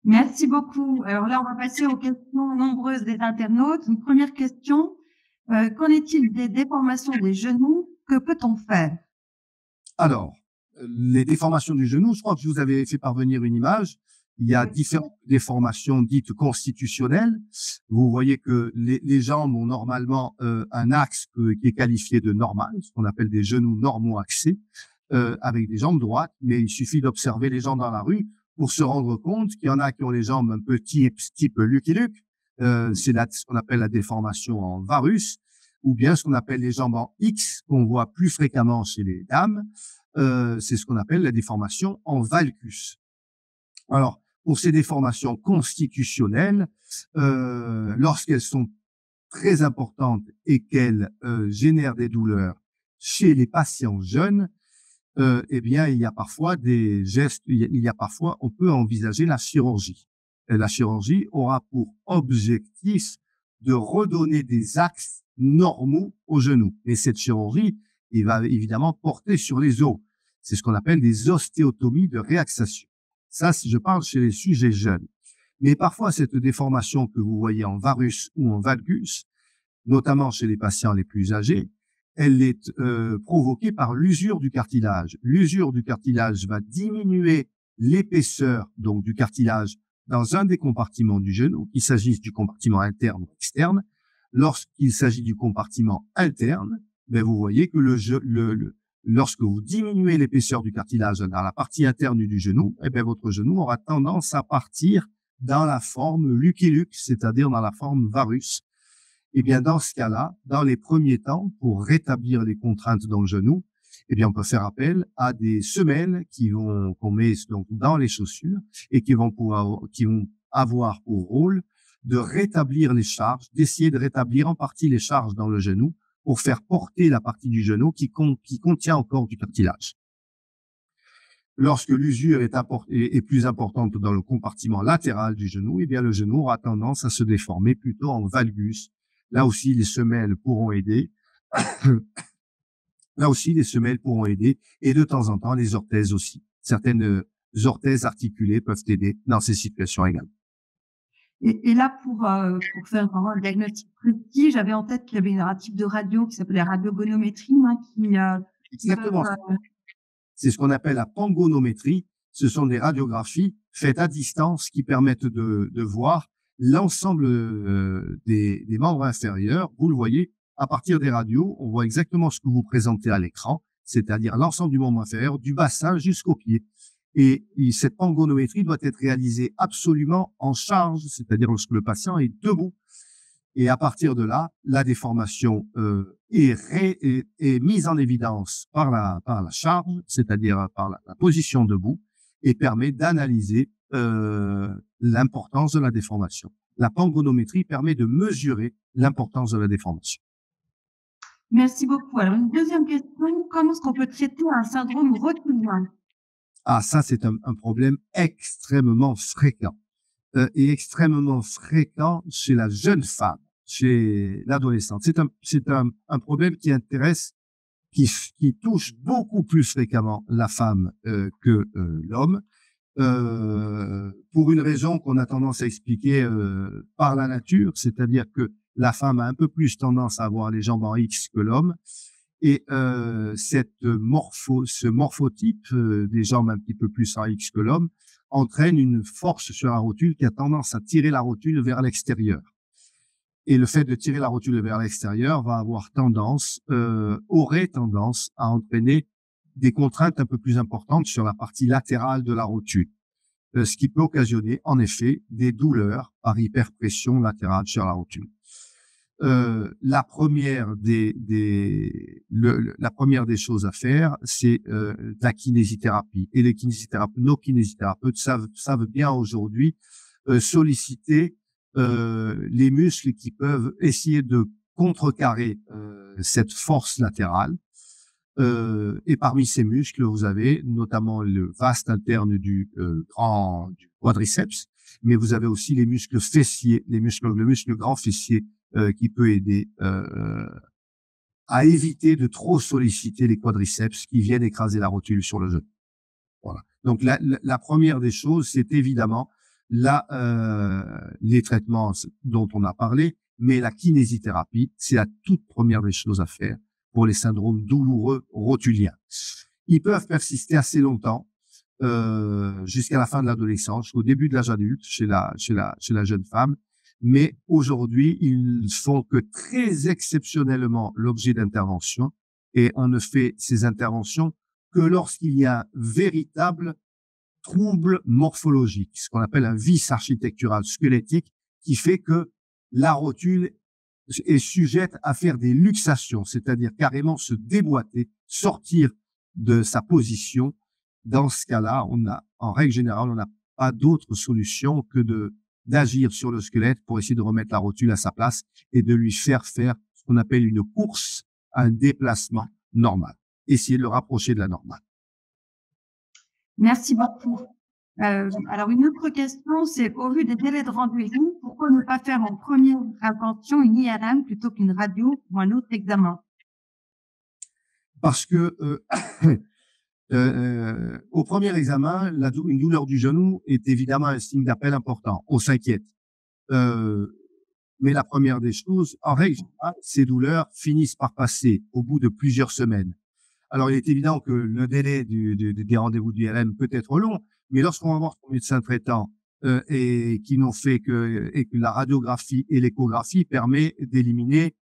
Merci beaucoup. Alors là, on va passer aux questions nombreuses des internautes. Une première question. Qu'en est-il des déformations des genoux? Que peut-on faire? Alors, les déformations du genou, je crois que je vous avais fait parvenir une image. Il y a différentes déformations dites constitutionnelles. Vous voyez que les jambes ont normalement un axe qui est qualifié de normal, ce qu'on appelle des genoux normaux axés, avec des jambes droites. Mais il suffit d'observer les gens dans la rue pour se rendre compte qu'il y en a qui ont les jambes un peu type Lucky Luke. C'est ce qu'on appelle la déformation en varus, ou bien ce qu'on appelle les jambes en X, qu'on voit plus fréquemment chez les dames. C'est ce qu'on appelle la déformation en valgus. Alors, pour ces déformations constitutionnelles, lorsqu'elles sont très importantes et qu'elles génèrent des douleurs chez les patients jeunes, eh bien, il y a parfois des gestes, on peut envisager la chirurgie. Et la chirurgie aura pour objectif de redonner des axes normaux au genou. Et cette chirurgie, il va évidemment porter sur les os. C'est ce qu'on appelle des ostéotomies de réaxation. Ça, si je parle chez les sujets jeunes. Mais parfois, cette déformation que vous voyez en varus ou en valgus, notamment chez les patients les plus âgés, elle est provoquée par l'usure du cartilage. L'usure du cartilage va diminuer l'épaisseur donc du cartilage dans un des compartiments du genou, qu'il s'agisse du compartiment interne ou externe. Lorsqu'il s'agit du compartiment interne, ben vous voyez que lorsque vous diminuez l'épaisseur du cartilage dans la partie interne du genou, eh bien votre genou aura tendance à partir dans la forme Lucky Luke, c'est-à-dire dans la forme varus. Eh bien, dans ce cas-là, dans les premiers temps, pour rétablir les contraintes dans le genou, eh bien, on peut faire appel à des semelles qu'on met donc dans les chaussures et qui vont avoir pour rôle de rétablir les charges, d'essayer de rétablir en partie les charges dans le genou pour faire porter la partie du genou qui contient encore du cartilage. Lorsque l'usure est plus importante dans le compartiment latéral du genou, eh bien, le genou aura tendance à se déformer plutôt en valgus. Là aussi, les semelles pourront aider. Là aussi, les semelles pourront aider. Et de temps en temps, les orthèses aussi. Certaines orthèses articulées peuvent aider dans ces situations également. Et là, pour faire vraiment un diagnostic précis, j'avais en tête qu'il y avait un type de radio qui s'appelait la radiogonométrie, Exactement. C'est ce qu'on appelle la pangonométrie. Ce sont des radiographies faites à distance qui permettent de voir l'ensemble des membres inférieurs. Vous le voyez, à partir des radios, on voit exactement ce que vous présentez à l'écran, c'est-à-dire l'ensemble du membre inférieur, du bassin jusqu'au pied. Et cette pangonométrie doit être réalisée absolument en charge, c'est-à-dire lorsque le patient est debout. Et à partir de là, la déformation est mise en évidence par la charge, c'est-à-dire par la position debout, et permet d'analyser l'importance de la déformation. La pangonométrie permet de mesurer l'importance de la déformation. Merci beaucoup. Alors, une deuxième question, comment est-ce qu'on peut traiter un syndrome rotulien? Ah, ça, c'est un problème extrêmement fréquent. Et extrêmement fréquent chez la jeune femme, chez l'adolescente. C'est un problème qui intéresse, qui touche beaucoup plus fréquemment la femme que l'homme. pour une raison qu'on a tendance à expliquer par la nature, c'est-à-dire que la femme a un peu plus tendance à avoir les jambes en X que l'homme. Et ce morphotype des jambes un petit peu plus en X que l'homme entraîne une force sur la rotule qui a tendance à tirer la rotule vers l'extérieur. Et le fait de tirer la rotule vers l'extérieur va avoir aurait tendance à entraîner des contraintes un peu plus importantes sur la partie latérale de la rotule, ce qui peut occasionner en effet des douleurs par hyperpression latérale sur la rotule. La première la première des choses à faire, c'est la kinésithérapie. Et nos kinésithérapeutes savent bien aujourd'hui solliciter les muscles qui peuvent essayer de contrecarrer cette force latérale. Et parmi ces muscles, vous avez notamment le vaste interne du quadriceps, mais vous avez aussi les muscles fessiers, le muscle grand fessier qui peut aider à éviter de trop solliciter les quadriceps qui viennent écraser la rotule sur le genou. Voilà. Donc la première des choses, c'est évidemment les traitements dont on a parlé, mais la kinésithérapie, c'est la toute première des choses à faire pour les syndromes douloureux rotuliens. Ils peuvent persister assez longtemps, jusqu'à la fin de l'adolescence, jusqu'au début de l'âge adulte chez la jeune femme. Mais aujourd'hui, ils font que très exceptionnellement l'objet d'interventions, et on ne fait ces interventions que lorsqu'il y a un véritable trouble morphologique, ce qu'on appelle un vice architectural squelettique, qui fait que la rotule est sujette à faire des luxations, c'est-à-dire carrément se déboîter, sortir de sa position. Dans ce cas-là, en règle générale, on n'a pas d'autre solution que d'agir sur le squelette pour essayer de remettre la rotule à sa place et de lui faire ce qu'on appelle une course, un déplacement normal. Essayer de le rapprocher de la normale. Merci beaucoup. Alors, une autre question, c'est au vu des délais de rendez-vous, pourquoi ne pas faire en première intention une IRM plutôt qu'une radio ou un autre examen? Parce que au premier examen, une douleur du genou est évidemment un signe d'appel important. On s'inquiète. Mais la première des choses, en règle générale, ces douleurs finissent par passer au bout de plusieurs semaines. Alors, il est évident que le délai des rendez-vous du IRM peut être long, mais lorsqu'on va voir son médecin traitant et que la radiographie et l'échographie permet d'éliminer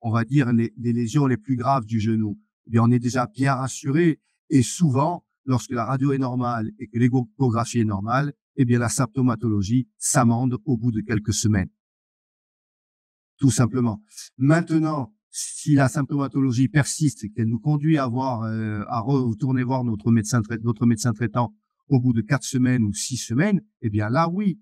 on va dire les lésions les plus graves du genou, eh bien, on est déjà bien rassuré. Et souvent, lorsque la radio est normale et que l'échographie est normale, eh bien, la symptomatologie s'amende au bout de quelques semaines. Tout simplement. Maintenant, si la symptomatologie persiste et qu'elle nous conduit à retourner voir notre médecin traitant au bout de 4 semaines ou 6 semaines, eh bien là, oui,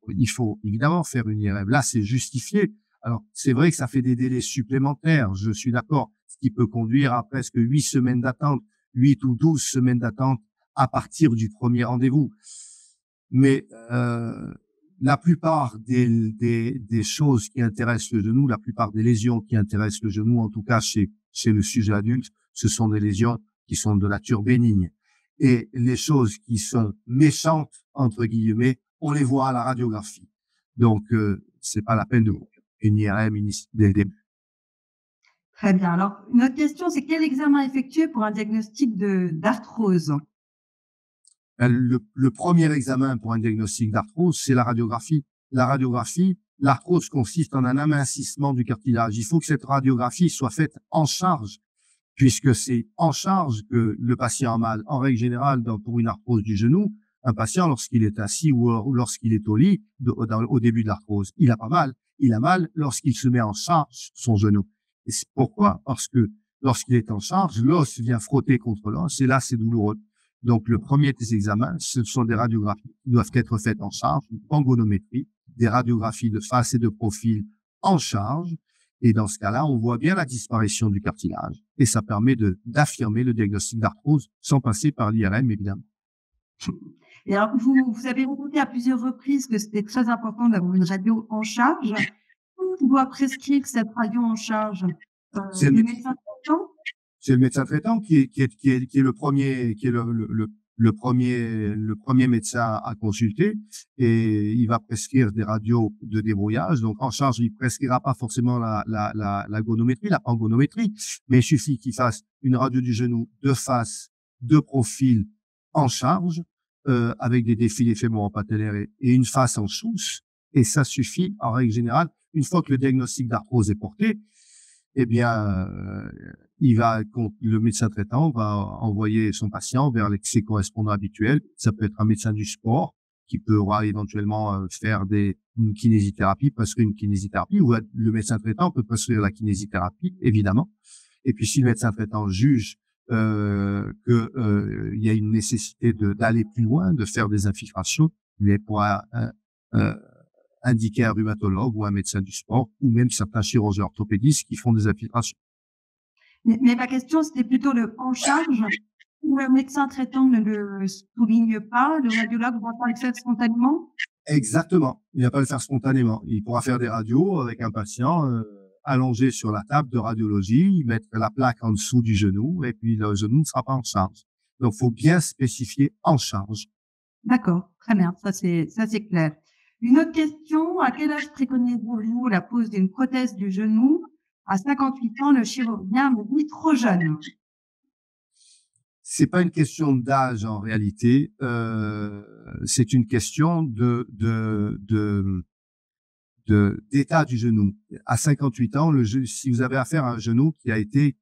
il faut évidemment faire une IRM. Là, c'est justifié. Alors, c'est vrai que ça fait des délais supplémentaires, je suis d'accord, ce qui peut conduire à presque 8 semaines d'attente, 8 ou 12 semaines d'attente à partir du premier rendez-vous. Mais la plupart des choses qui intéressent le genou, la plupart des lésions qui intéressent le genou, en tout cas chez le sujet adulte, ce sont des lésions qui sont de nature bénigne. Et les choses qui sont méchantes, entre guillemets, on les voit à la radiographie. Donc, c'est pas la peine de une IRM dès le début. Très bien. Alors, une autre question, c'est quel examen effectuer pour un diagnostic d'arthrose? Le premier examen pour un diagnostic d'arthrose, c'est la radiographie. L'arthrose consiste en un amincissement du cartilage. Il faut que cette radiographie soit faite en charge, puisque c'est en charge que le patient a mal. En règle générale, pour une arthrose du genou, un patient, lorsqu'il est assis ou lorsqu'il est au lit, au début de l'arthrose, il a pas mal. Il a mal lorsqu'il se met en charge son genou. Et c'est pourquoi? Parce que lorsqu'il est en charge, l'os vient frotter contre l'os et là, c'est douloureux. Donc, le premier des examens, ce sont des radiographies qui doivent être faites en charge, une pangonométrie, des radiographies de face et de profil en charge. Et dans ce cas-là, on voit bien la disparition du cartilage et ça permet d'affirmer le diagnostic d'arthrose sans passer par l'IRM, évidemment. Et alors, vous avez répété à plusieurs reprises que c'était très important d'avoir une radio en charge. Qui doit prescrire cette radio en charge? C'est le médecin traitant? C'est le médecin traitant qui est le premier, qui est le le premier médecin à consulter et il va prescrire des radios de débrouillage. Donc, en charge, il prescrira pas forcément la gonométrie, la pangonométrie, mais il suffit qu'il fasse une radio du genou de face, de profil en charge, avec des défilés fémoro-patellaires et une face en souce. Et ça suffit, en règle générale, une fois que le diagnostic d'arthrose est porté, eh bien, le médecin traitant va envoyer son patient vers ses correspondants habituels. Ça peut être un médecin du sport qui pourra éventuellement faire une kinésithérapie, prescrire une kinésithérapie, ou le médecin traitant peut prescrire la kinésithérapie, évidemment. Et puis, si le médecin traitant juge il y a une nécessité d'aller plus loin, de faire des infiltrations, il pourra indiquer un rhumatologue ou un médecin du sport, ou même certains chirurgiens orthopédistes qui font des infiltrations. Mais ma question, c'était plutôt le en charge. Où le médecin traitant ne le souligne pas, le radiologue va pas le faire spontanément? Exactement. Il va pas le faire spontanément. Il pourra faire des radios avec un patient allongé sur la table de radiologie, mettre la plaque en dessous du genou, et puis le genou ne sera pas en charge. Donc, faut bien spécifier en charge. D'accord, très bien. Ça, c'est clair. Une autre question, à quel âge préconisez-vous la pose d'une prothèse du genou? À 58 ans, le chirurgien me dit trop jeune. C'est pas une question d'âge en réalité, c'est une question d'état du genou. À 58 ans, si vous avez affaire à un genou qui a été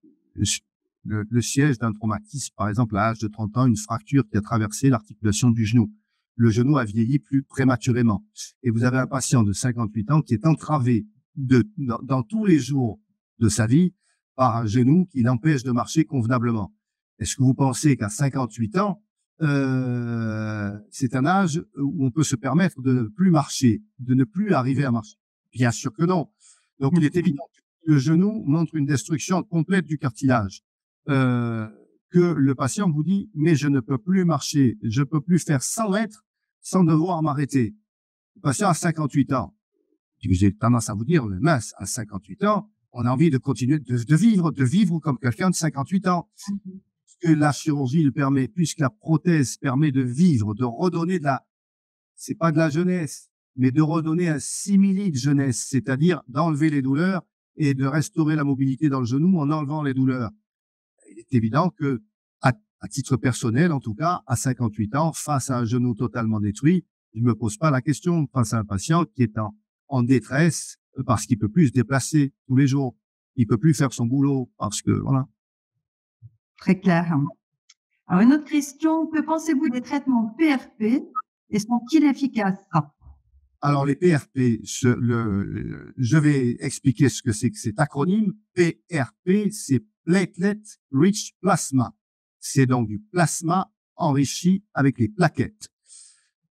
le siège d'un traumatisme, par exemple à l'âge de 30 ans, une fracture qui a traversé l'articulation du genou, le genou a vieilli plus prématurément. Et vous avez un patient de 58 ans qui est entravé dans tous les jours de sa vie par un genou qui l'empêche de marcher convenablement. Est-ce que vous pensez qu'à 58 ans, c'est un âge où on peut se permettre de ne plus marcher, de ne plus arriver à marcher? Bien sûr que non. Donc, il est évident que le genou montre une destruction complète du cartilage. Que le patient vous dit, mais je ne peux plus marcher, je peux plus faire 100 mètres sans devoir m'arrêter. Le patient a 58 ans. J'ai tendance à vous dire, mince, à 58 ans, on a envie de continuer de vivre comme quelqu'un de 58 ans. Que la chirurgie le permet, puisque la prothèse permet de vivre, de redonner c'est pas de la jeunesse, mais de redonner un simili de jeunesse, c'est-à-dire d'enlever les douleurs et de restaurer la mobilité dans le genou en enlevant les douleurs. Il est évident que, à titre personnel, en tout cas, à 58 ans, face à un genou totalement détruit, je me pose pas la question face à un patient qui est en détresse parce qu'il peut plus se déplacer tous les jours. Il peut plus faire son boulot parce que, voilà. Très clair. Alors, une autre question, que pensez-vous des traitements PRP et sont-ils efficaces? Alors, les PRP, je vais expliquer ce que c'est que cet acronyme. PRP, c'est Platelet Rich Plasma. C'est donc du plasma enrichi avec les plaquettes.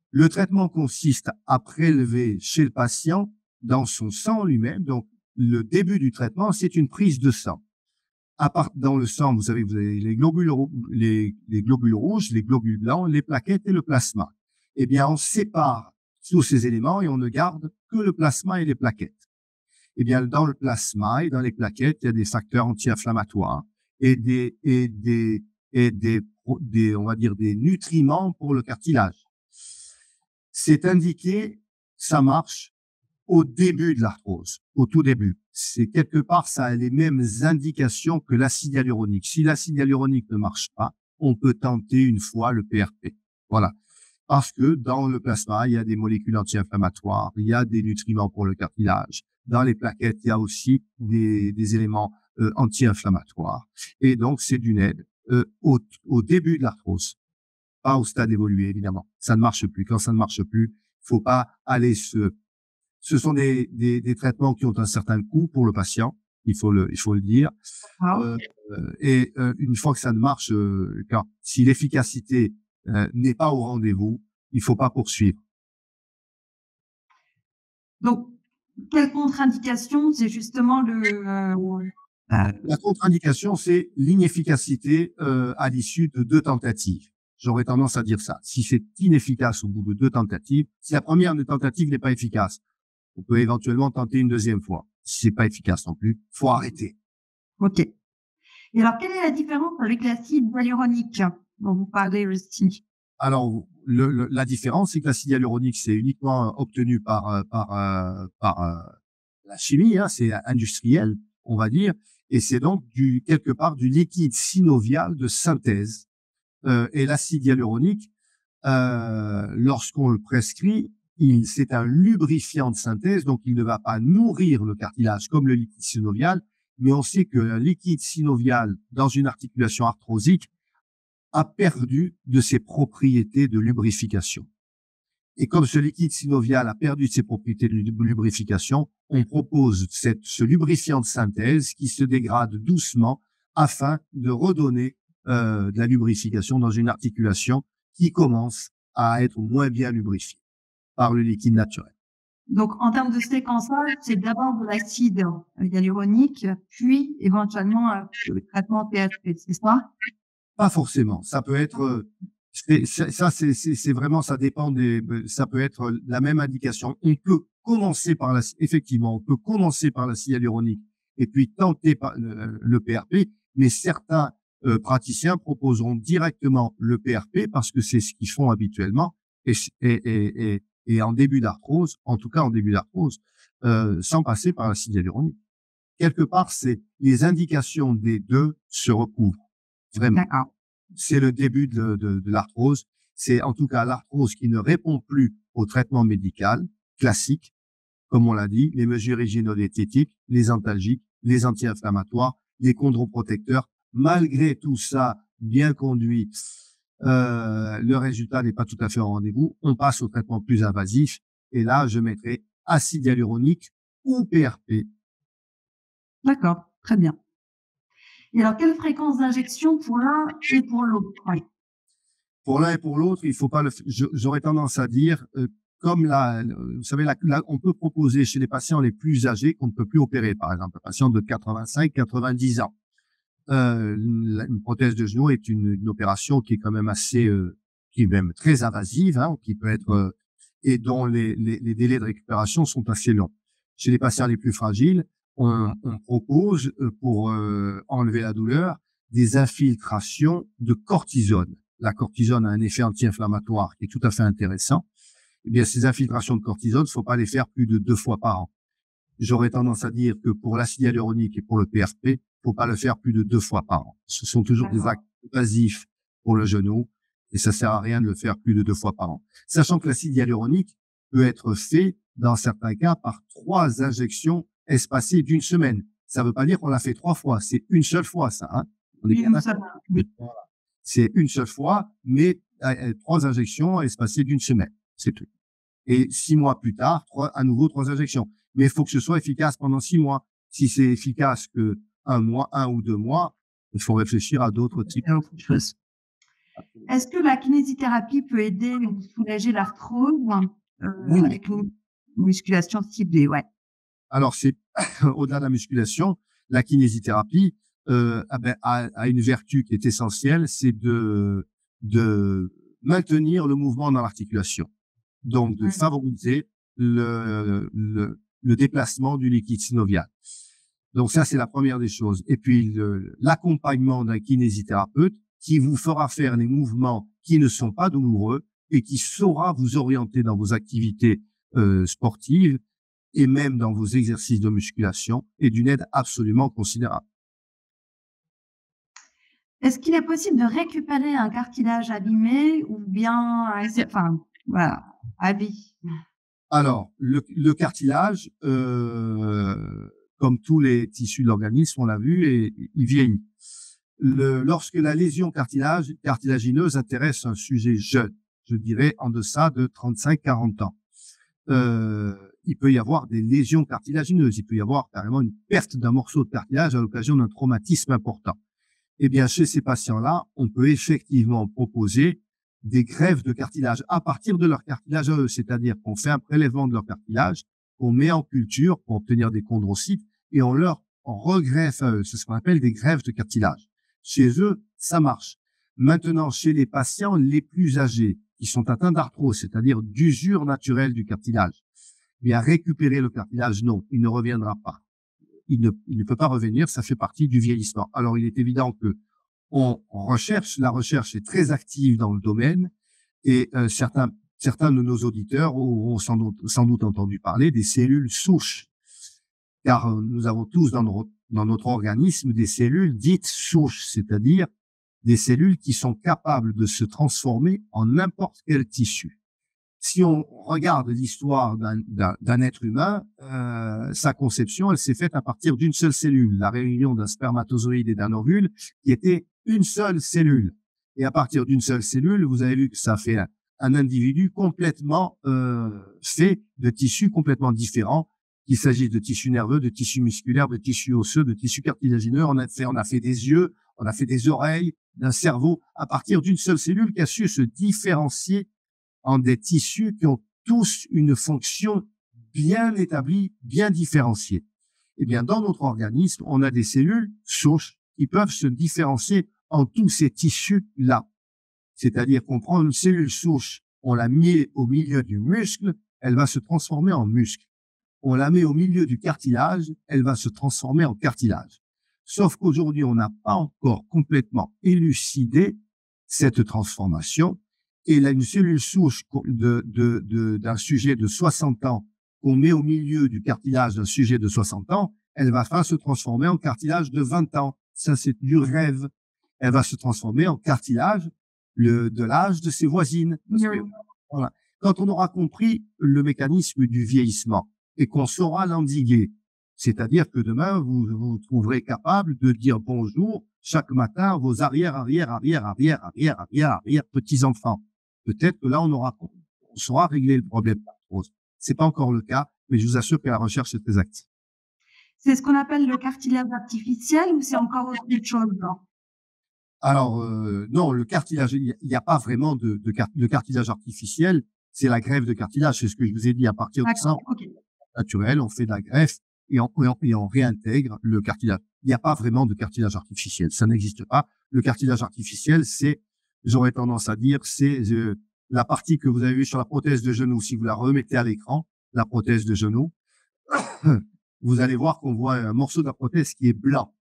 Le traitement consiste à prélever chez le patient dans son sang lui-même. Donc, le début du traitement, c'est une prise de sang. Dans le sang, vous avez les globules rouges, les globules blancs, les plaquettes et le plasma. Eh bien, on sépare tous ces éléments et on ne garde que le plasma et les plaquettes. Eh bien, dans le plasma et dans les plaquettes, il y a des facteurs anti-inflammatoires et on va dire, des nutriments pour le cartilage. C'est indiqué, ça marche au début de l'arthrose, au tout début. C'est quelque part, ça a les mêmes indications que l'acide hyaluronique. Si l'acide hyaluronique ne marche pas, on peut tenter une fois le PRP. Voilà. Parce que dans le plasma, il y a des molécules anti-inflammatoires, il y a des nutriments pour le cartilage. Dans les plaquettes, il y a aussi des éléments anti-inflammatoires. Et donc, c'est d'une aide au début de l'arthrose, pas au stade évolué, évidemment. Ça ne marche plus. Quand ça ne marche plus, il faut pas aller ce sont des traitements qui ont un certain coût pour le patient, il faut le dire. Une fois que ça ne marche, si l'efficacité n'est pas au rendez-vous, il faut pas poursuivre. Donc, quelle contre-indication? C'est justement La contre-indication, c'est l'inefficacité à l'issue de 2 tentatives. J'aurais tendance à dire ça. Si c'est inefficace au bout de 2 tentatives, si la première tentative n'est pas efficace, on peut éventuellement tenter une deuxième fois. Si c'est pas efficace non plus, faut arrêter. Ok. Et alors, quelle est la différence avec l'acide hyaluronique? dont vous parlez aussi? Alors, la différence, c'est que l'acide hyaluronique, c'est uniquement obtenu par la chimie, hein, c'est industriel, on va dire, et c'est donc quelque part du liquide synovial de synthèse. Et l'acide hyaluronique, lorsqu'on le prescrit, c'est un lubrifiant de synthèse, donc il ne va pas nourrir le cartilage comme le liquide synovial, mais on sait qu'un liquide synovial dans une articulation arthrosique a perdu de ses propriétés de lubrification. Et comme ce liquide synovial a perdu de ses propriétés de lubrification, on propose ce lubrifiant de synthèse qui se dégrade doucement afin de redonner de la lubrification dans une articulation qui commence à être moins bien lubrifiée par le liquide naturel. Donc, en termes de séquençage, c'est d'abord de l'acide hyaluronique, puis éventuellement le traitement PHP, c'est ça? Pas forcément. Ça peut être, c'est vraiment, ça dépend ça peut être la même indication. On peut commencer par effectivement, on peut commencer par l'acide hyaluronique et puis tenter par le PRP, mais certains praticiens proposeront directement le PRP parce que c'est ce qu'ils font habituellement et en début d'arthrose, en tout cas en début d'arthrose, sans passer par l'acide hyaluronique. Quelque part, les indications des deux se recouvrent. Vraiment. D'accord. C'est le début de l'arthrose. C'est en tout cas l'arthrose qui ne répond plus au traitement médical classique, comme on l'a dit, les mesures hygiéno-diététiques, les antalgiques, les anti-inflammatoires, les chondroprotecteurs. Malgré tout ça, bien conduit, le résultat n'est pas tout à fait au rendez-vous. On passe au traitement plus invasif. Et là, je mettrai acide hyaluronique ou PRP. D'accord, très bien. Et alors, quelle fréquence d'injection pour l'un et pour l'autre? Pour l'un et pour l'autre, il faut pas j'aurais tendance à dire, comme vous savez, on peut proposer chez les patients les plus âgés qu'on ne peut plus opérer, par exemple, un patient de 85, 90 ans. Une prothèse de genou est une opération qui est quand même qui est même très invasive, hein, qui peut être, et dont les délais de récupération sont assez longs. Chez les patients les plus fragiles, on propose, pour enlever la douleur, des infiltrations de cortisone. La cortisone a un effet anti-inflammatoire qui est tout à fait intéressant. Eh bien, ces infiltrations de cortisone, il ne faut pas les faire plus de 2 fois par an. J'aurais tendance à dire que pour l'acide hyaluronique et pour le PRP, il ne faut pas le faire plus de 2 fois par an. Ce sont toujours des actes invasifs pour le genou et ça sert à rien de le faire plus de 2 fois par an. Sachant que l'acide hyaluronique peut être fait, dans certains cas, par 3 injections espacées d'1 semaine. Ça ne veut pas dire qu'on l'a fait 3 fois. C'est une seule fois, ça, hein. On est bien d'accord. Voilà. C'est une seule fois, mais 3 injections espacées d'1 semaine. C'est tout. Et 6 mois plus tard, à nouveau 3 injections. Mais il faut que ce soit efficace pendant 6 mois. Si c'est efficace que 1 mois, 1 ou 2 mois, il faut réfléchir à d'autres types de choses. Est-ce que la kinésithérapie peut aider à soulager l'arthrose Oui. avec une musculation ciblée? Ouais. Alors, c'est au-delà de la musculation, la kinésithérapie a une vertu qui est essentielle, c'est de maintenir le mouvement dans l'articulation. Donc, de favoriser le déplacement du liquide synovial. Donc, ça, c'est la première des choses. Et puis, l'accompagnement d'un kinésithérapeute qui vous fera faire les mouvements qui ne sont pas douloureux et qui saura vous orienter dans vos activités sportives et même dans vos exercices de musculation est d'une aide absolument considérable. Est-ce qu'il est possible de récupérer un cartilage abîmé ou bien, voilà, à vie? Alors, le cartilage, comme tous les tissus de l'organisme, on l'a vu, il vieillit. Lorsque la lésion cartilagineuse intéresse un sujet jeune, je dirais en deçà de 35-40 ans, il peut y avoir des lésions cartilagineuses. Il peut y avoir carrément une perte d'un morceau de cartilage à l'occasion d'un traumatisme important. Eh bien, chez ces patients-là, on peut effectivement proposer des greffes de cartilage à partir de leur cartilage à eux, c'est-à-dire qu'on fait un prélèvement de leur cartilage, qu'on met en culture pour obtenir des chondrocytes et on regreffe à eux. C'est ce qu'on appelle des greffes de cartilage. Chez eux, ça marche. Maintenant, chez les patients les plus âgés, qui sont atteints d'arthrose, c'est-à-dire d'usure naturelle du cartilage, eh bien, récupérer le cartilage, non, il ne reviendra pas. Il ne peut pas revenir, ça fait partie du vieillissement. Alors, il est évident que la recherche est très active dans le domaine et certains de nos auditeurs auront sans doute entendu parler des cellules souches, car nous avons tous dans notre organisme des cellules dites souches, c'est-à-dire des cellules qui sont capables de se transformer en n'importe quel tissu. Si on regarde l'histoire d'un être humain, sa conception, elle s'est faite à partir d'une seule cellule, la réunion d'un spermatozoïde et d'un ovule, qui était une seule cellule. Et à partir d'une seule cellule, vous avez vu que ça fait un individu complètement fait de tissus complètement différents, qu'il s'agisse de tissus nerveux, de tissus musculaires, de tissus osseux, de tissus cartilagineux. On a fait des yeux, on a fait des oreilles, d'un cerveau, à partir d'une seule cellule qui a su se différencier en des tissus qui ont tous une fonction bien établie, bien différenciée. Eh bien, dans notre organisme, on a des cellules souches qui peuvent se différencier en tous ces tissus-là. C'est-à-dire qu'on prend une cellule souche, on la met au milieu du muscle, elle va se transformer en muscle. On la met au milieu du cartilage, elle va se transformer en cartilage. Sauf qu'aujourd'hui, on n'a pas encore complètement élucidé cette transformation. Et là, une cellule souche d'un sujet de 60 ans qu'on met au milieu du cartilage d'un sujet de 60 ans, elle va pas se transformer en cartilage de 20 ans. Ça, c'est du rêve. Elle va se transformer en cartilage de l'âge de ses voisines. Parce que, voilà. Quand on aura compris le mécanisme du vieillissement et qu'on saura l'endiguer, c'est-à-dire que demain, vous vous trouverez capable de dire bonjour chaque matin à vos arrière petits-enfants. Peut-être que là, on saura régler le problème de l'arthrose. C'est pas encore le cas, mais je vous assure que la recherche est très active. C'est ce qu'on appelle le cartilage artificiel ou c'est encore autre chose? Alors, non, le cartilage, il n'y a pas vraiment le cartilage artificiel, c'est la greffe de cartilage. C'est ce que je vous ai dit à partir de ça. Okay. Naturel, on fait de la greffe et on réintègre le cartilage. Il n'y a pas vraiment de cartilage artificiel. Ça n'existe pas. Le cartilage artificiel, j'aurais tendance à dire, c'est la partie que vous avez vue sur la prothèse de genou. Si vous la remettez à l'écran, la prothèse de genou, vous allez voir qu'on voit un morceau de la prothèse qui est blanc.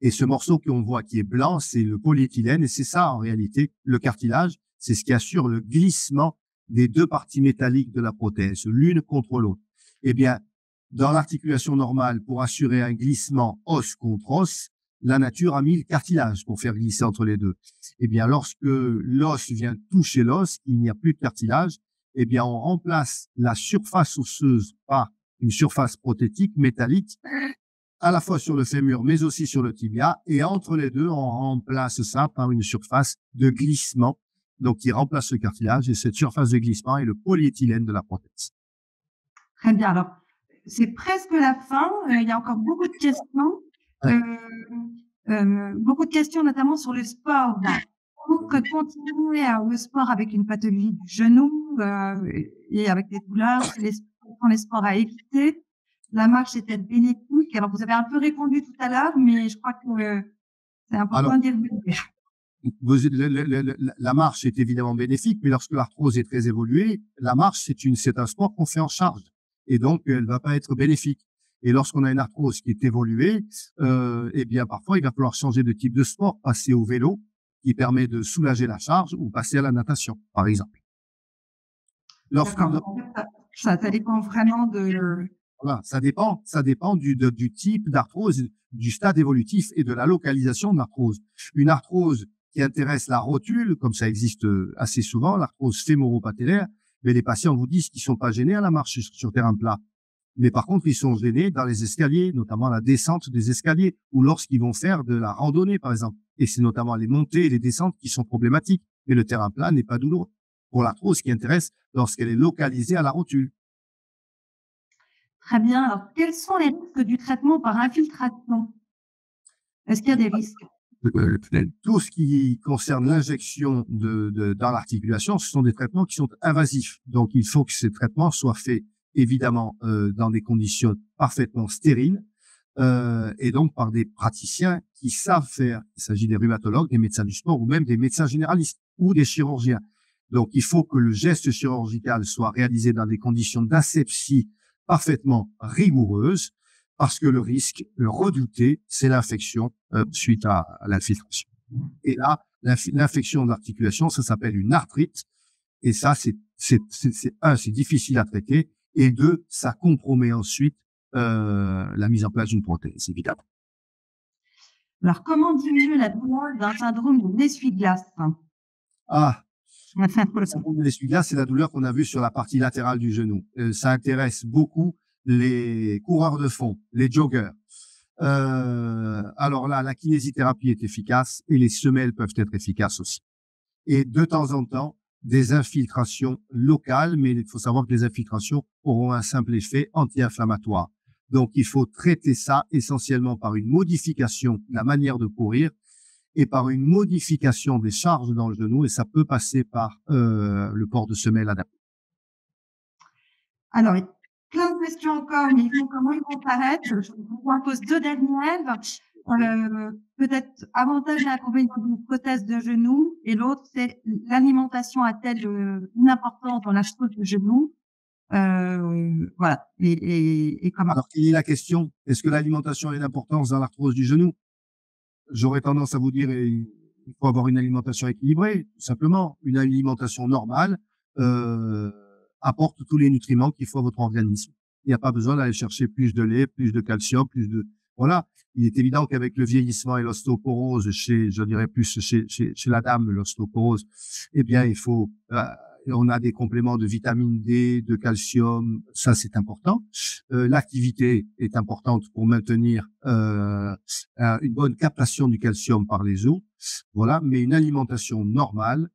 Et ce morceau qu'on voit qui est blanc, c'est le polyéthylène. Et c'est ça, en réalité, le cartilage. C'est ce qui assure le glissement des deux parties métalliques de la prothèse, l'une contre l'autre. Eh bien, dans l'articulation normale, pour assurer un glissement os contre os, la nature a mis le cartilage pour faire glisser entre les deux. Eh bien, lorsque l'os vient toucher l'os, il n'y a plus de cartilage, eh bien, on remplace la surface osseuse par une surface prothétique métallique, à la fois sur le fémur, mais aussi sur le tibia. Et entre les deux, on remplace ça par une surface de glissement, donc qui remplace le cartilage. Et cette surface de glissement est le polyéthylène de la prothèse. Très bien. Alors, c'est presque la fin. Il y a encore beaucoup de questions. Beaucoup de questions, notamment sur le sport. Pour continuer le sport avec une pathologie du genou et avec des douleurs, les sports à éviter. La marche est elle bénéfique? Alors, vous avez un peu répondu tout à l'heure, mais je crois que c'est important d'y revenir. La marche est évidemment bénéfique, mais lorsque l'arthrose est très évoluée, la marche, c'est un sport qu'on fait en charge. Et donc, elle va pas être bénéfique. Et lorsqu'on a une arthrose qui est évoluée, eh bien, parfois, il va falloir changer de type de sport, passer au vélo, qui permet de soulager la charge, ou passer à la natation, par exemple. Ça dépend vraiment de... Voilà, ça dépend du type d'arthrose, du stade évolutif et de la localisation de l'arthrose. Une arthrose qui intéresse la rotule, comme ça existe assez souvent, l'arthrose fémoro-patellaire, mais les patients vous disent qu'ils sont pas gênés à la marche sur terrain plat. Mais par contre, ils sont gênés dans les escaliers, notamment la descente des escaliers, ou lorsqu'ils vont faire de la randonnée, par exemple. Et c'est notamment les montées et les descentes qui sont problématiques. Mais le terrain plat n'est pas douloureux. Pour l'arthrose qui intéresse lorsqu'elle est localisée à la rotule. Très bien. Alors, quels sont les risques du traitement par infiltration? Est-ce qu'il y a des risques? Tout ce qui concerne l'injection dans l'articulation, ce sont des traitements qui sont invasifs. Donc, il faut que ces traitements soient faits, évidemment, dans des conditions parfaitement stériles, et donc par des praticiens qui savent faire. Il s'agit des rhumatologues, des médecins du sport ou même des médecins généralistes ou des chirurgiens. Donc, il faut que le geste chirurgical soit réalisé dans des conditions d'asepsie parfaitement rigoureuses. parce que le risque redouté, c'est l'infection suite à l'infiltration. Et là, l'infection de l'articulation, ça s'appelle une arthrite. Et ça, c'est difficile à traiter. Et deux, ça compromet ensuite la mise en place d'une prothèse, évidemment. Alors, comment diminuer la douleur d'un syndrome de l'essuie-glace? Ah, le syndrome de l'essuie-glace, c'est la douleur qu'on a vue sur la partie latérale du genou. Ça intéresse beaucoup les coureurs de fond, les joggers. Alors là, la kinésithérapie est efficace et les semelles peuvent être efficaces aussi. Et de temps en temps, des infiltrations locales, mais il faut savoir que les infiltrations auront un simple effet anti-inflammatoire. Donc, il faut traiter ça essentiellement par une modification de la manière de courir et par une modification des charges dans le genou, et ça peut passer par le port de semelles adapté. Alors, plein de questions encore, mais comment ils vont paraître? Je vous en pose deux dernières. Peut-être avantage et inconvénient d'une prothèse de genou, et l'autre, c'est l'alimentation a-t-elle une importance dans la chose de genou? Voilà. Et comment? Alors, quelle est la question? Est-ce que l'alimentation a une importance dans l'arthrose du genou? J'aurais tendance à vous dire, il faut avoir une alimentation équilibrée, tout simplement. Une alimentation normale apporte tous les nutriments qu'il faut à votre organisme. Il n'y a pas besoin d'aller chercher plus de lait, plus de calcium, voilà. Il est évident qu'avec le vieillissement et l'ostéoporose je dirais plus chez la dame, l'ostéoporose, eh bien, il faut, on a des compléments de vitamine D, de calcium, ça c'est important. L'activité est importante pour maintenir une bonne captation du calcium par les os, voilà. Mais une alimentation normale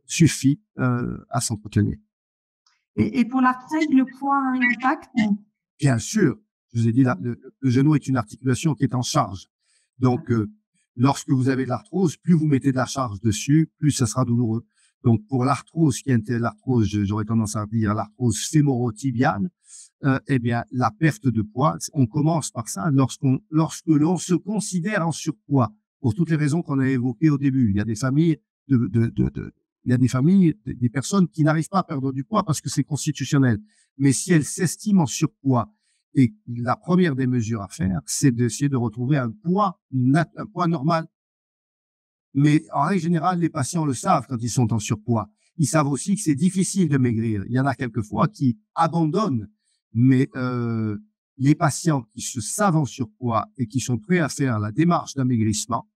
suffit à s'entretenir. Et pour l'arthrose, le poids a un impact? Bien sûr, je vous ai dit, le genou est une articulation qui est en charge. Donc, lorsque vous avez de l'arthrose, plus vous mettez de la charge dessus, plus ça sera douloureux. Donc, pour l'arthrose, j'aurais tendance à dire l'arthrose fémoro-tibiale, eh bien, la perte de poids, on commence par ça lorsque l'on se considère en surpoids, pour toutes les raisons qu'on a évoquées au début. Il y a des familles des personnes qui n'arrivent pas à perdre du poids parce que c'est constitutionnel. Mais si elles s'estiment en surpoids, et la première des mesures à faire, c'est d'essayer de retrouver un poids normal. Mais en règle générale, les patients le savent quand ils sont en surpoids. Ils savent aussi que c'est difficile de maigrir. Il y en a quelquefois qui abandonnent. Mais les patients qui se savent en surpoids et qui sont prêts à faire la démarche d'amaigrissement,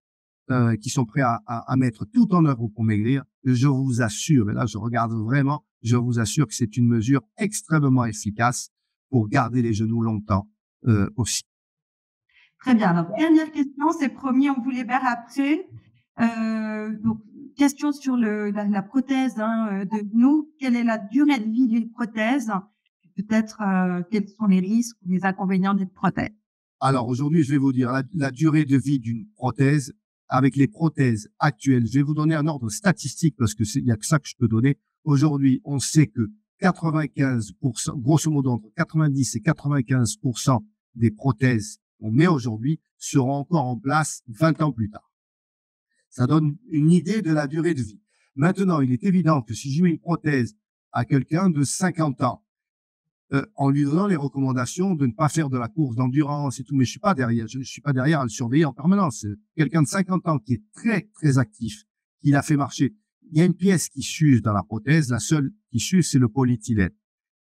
qui sont prêts à mettre tout en œuvre pour maigrir, je vous assure, et là je regarde vraiment, je vous assure que c'est une mesure extrêmement efficace pour garder les genoux longtemps aussi. Très bien. Alors, dernière question, c'est promis, on vous libère après. Donc, question sur la prothèse de genou. Quelle est la durée de vie d'une prothèse? Peut-être quels sont les risques ou les inconvénients d'une prothèse? Alors aujourd'hui, je vais vous dire la durée de vie d'une prothèse avec les prothèses actuelles. Je vais vous donner un ordre statistique parce que il y a que ça que je peux donner. Aujourd'hui, on sait que 95%, grosso modo entre 90 et 95% des prothèses qu'on met aujourd'hui seront encore en place 20 ans plus tard. Ça donne une idée de la durée de vie. Maintenant, il est évident que si je mets une prothèse à quelqu'un de 50 ans, en lui donnant les recommandations de ne pas faire de la course d'endurance et tout, mais je suis pas derrière à le surveiller en permanence. Quelqu'un de 50 ans qui est très, très actif, qui l'a fait marcher. Il y a une pièce qui s'use dans la prothèse, la seule qui s'use, c'est le polyéthylène.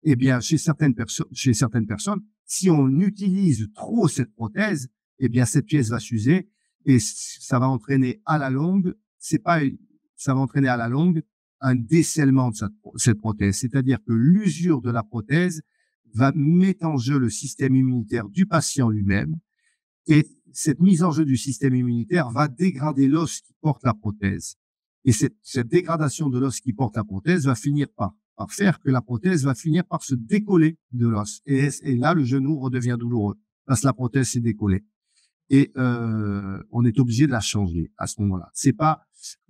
Eh bien, chez certaines personnes, si on utilise trop cette prothèse, eh bien, cette pièce va s'user et ça va entraîner à la longue, ça va entraîner à la longue un décèlement de cette prothèse. C'est-à-dire que l'usure de la prothèse va mettre en jeu le système immunitaire du patient lui-même et cette mise en jeu du système immunitaire va dégrader l'os qui porte la prothèse. Et cette dégradation de l'os qui porte la prothèse va finir par faire que la prothèse va finir par se décoller de l'os. Et là, le genou redevient douloureux parce que la prothèse s'est décollée. Et on est obligé de la changer à ce moment-là.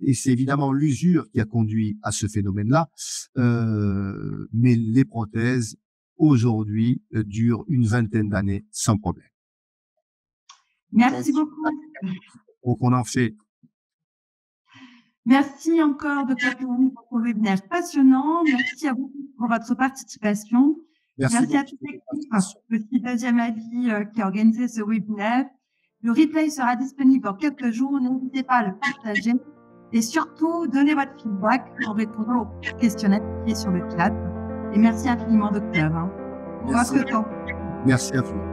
Et c'est évidemment l'usure qui a conduit à ce phénomène-là. Mais les prothèses, aujourd'hui, durent une vingtaine d'années sans problème. Merci beaucoup. Donc, on en fait. Merci encore, Dr. Pironi, pour vos webinaires passionnants. Merci à vous pour votre participation. Merci à toute l'équipe, aussi Deuxième Avis qui a organisé ce webinaire. Le replay sera disponible dans quelques jours. N'hésitez pas à le partager et surtout, donnez votre feedback en répondant au questionnaire qui est sur le chat. Et merci infiniment, docteur. Merci à vous.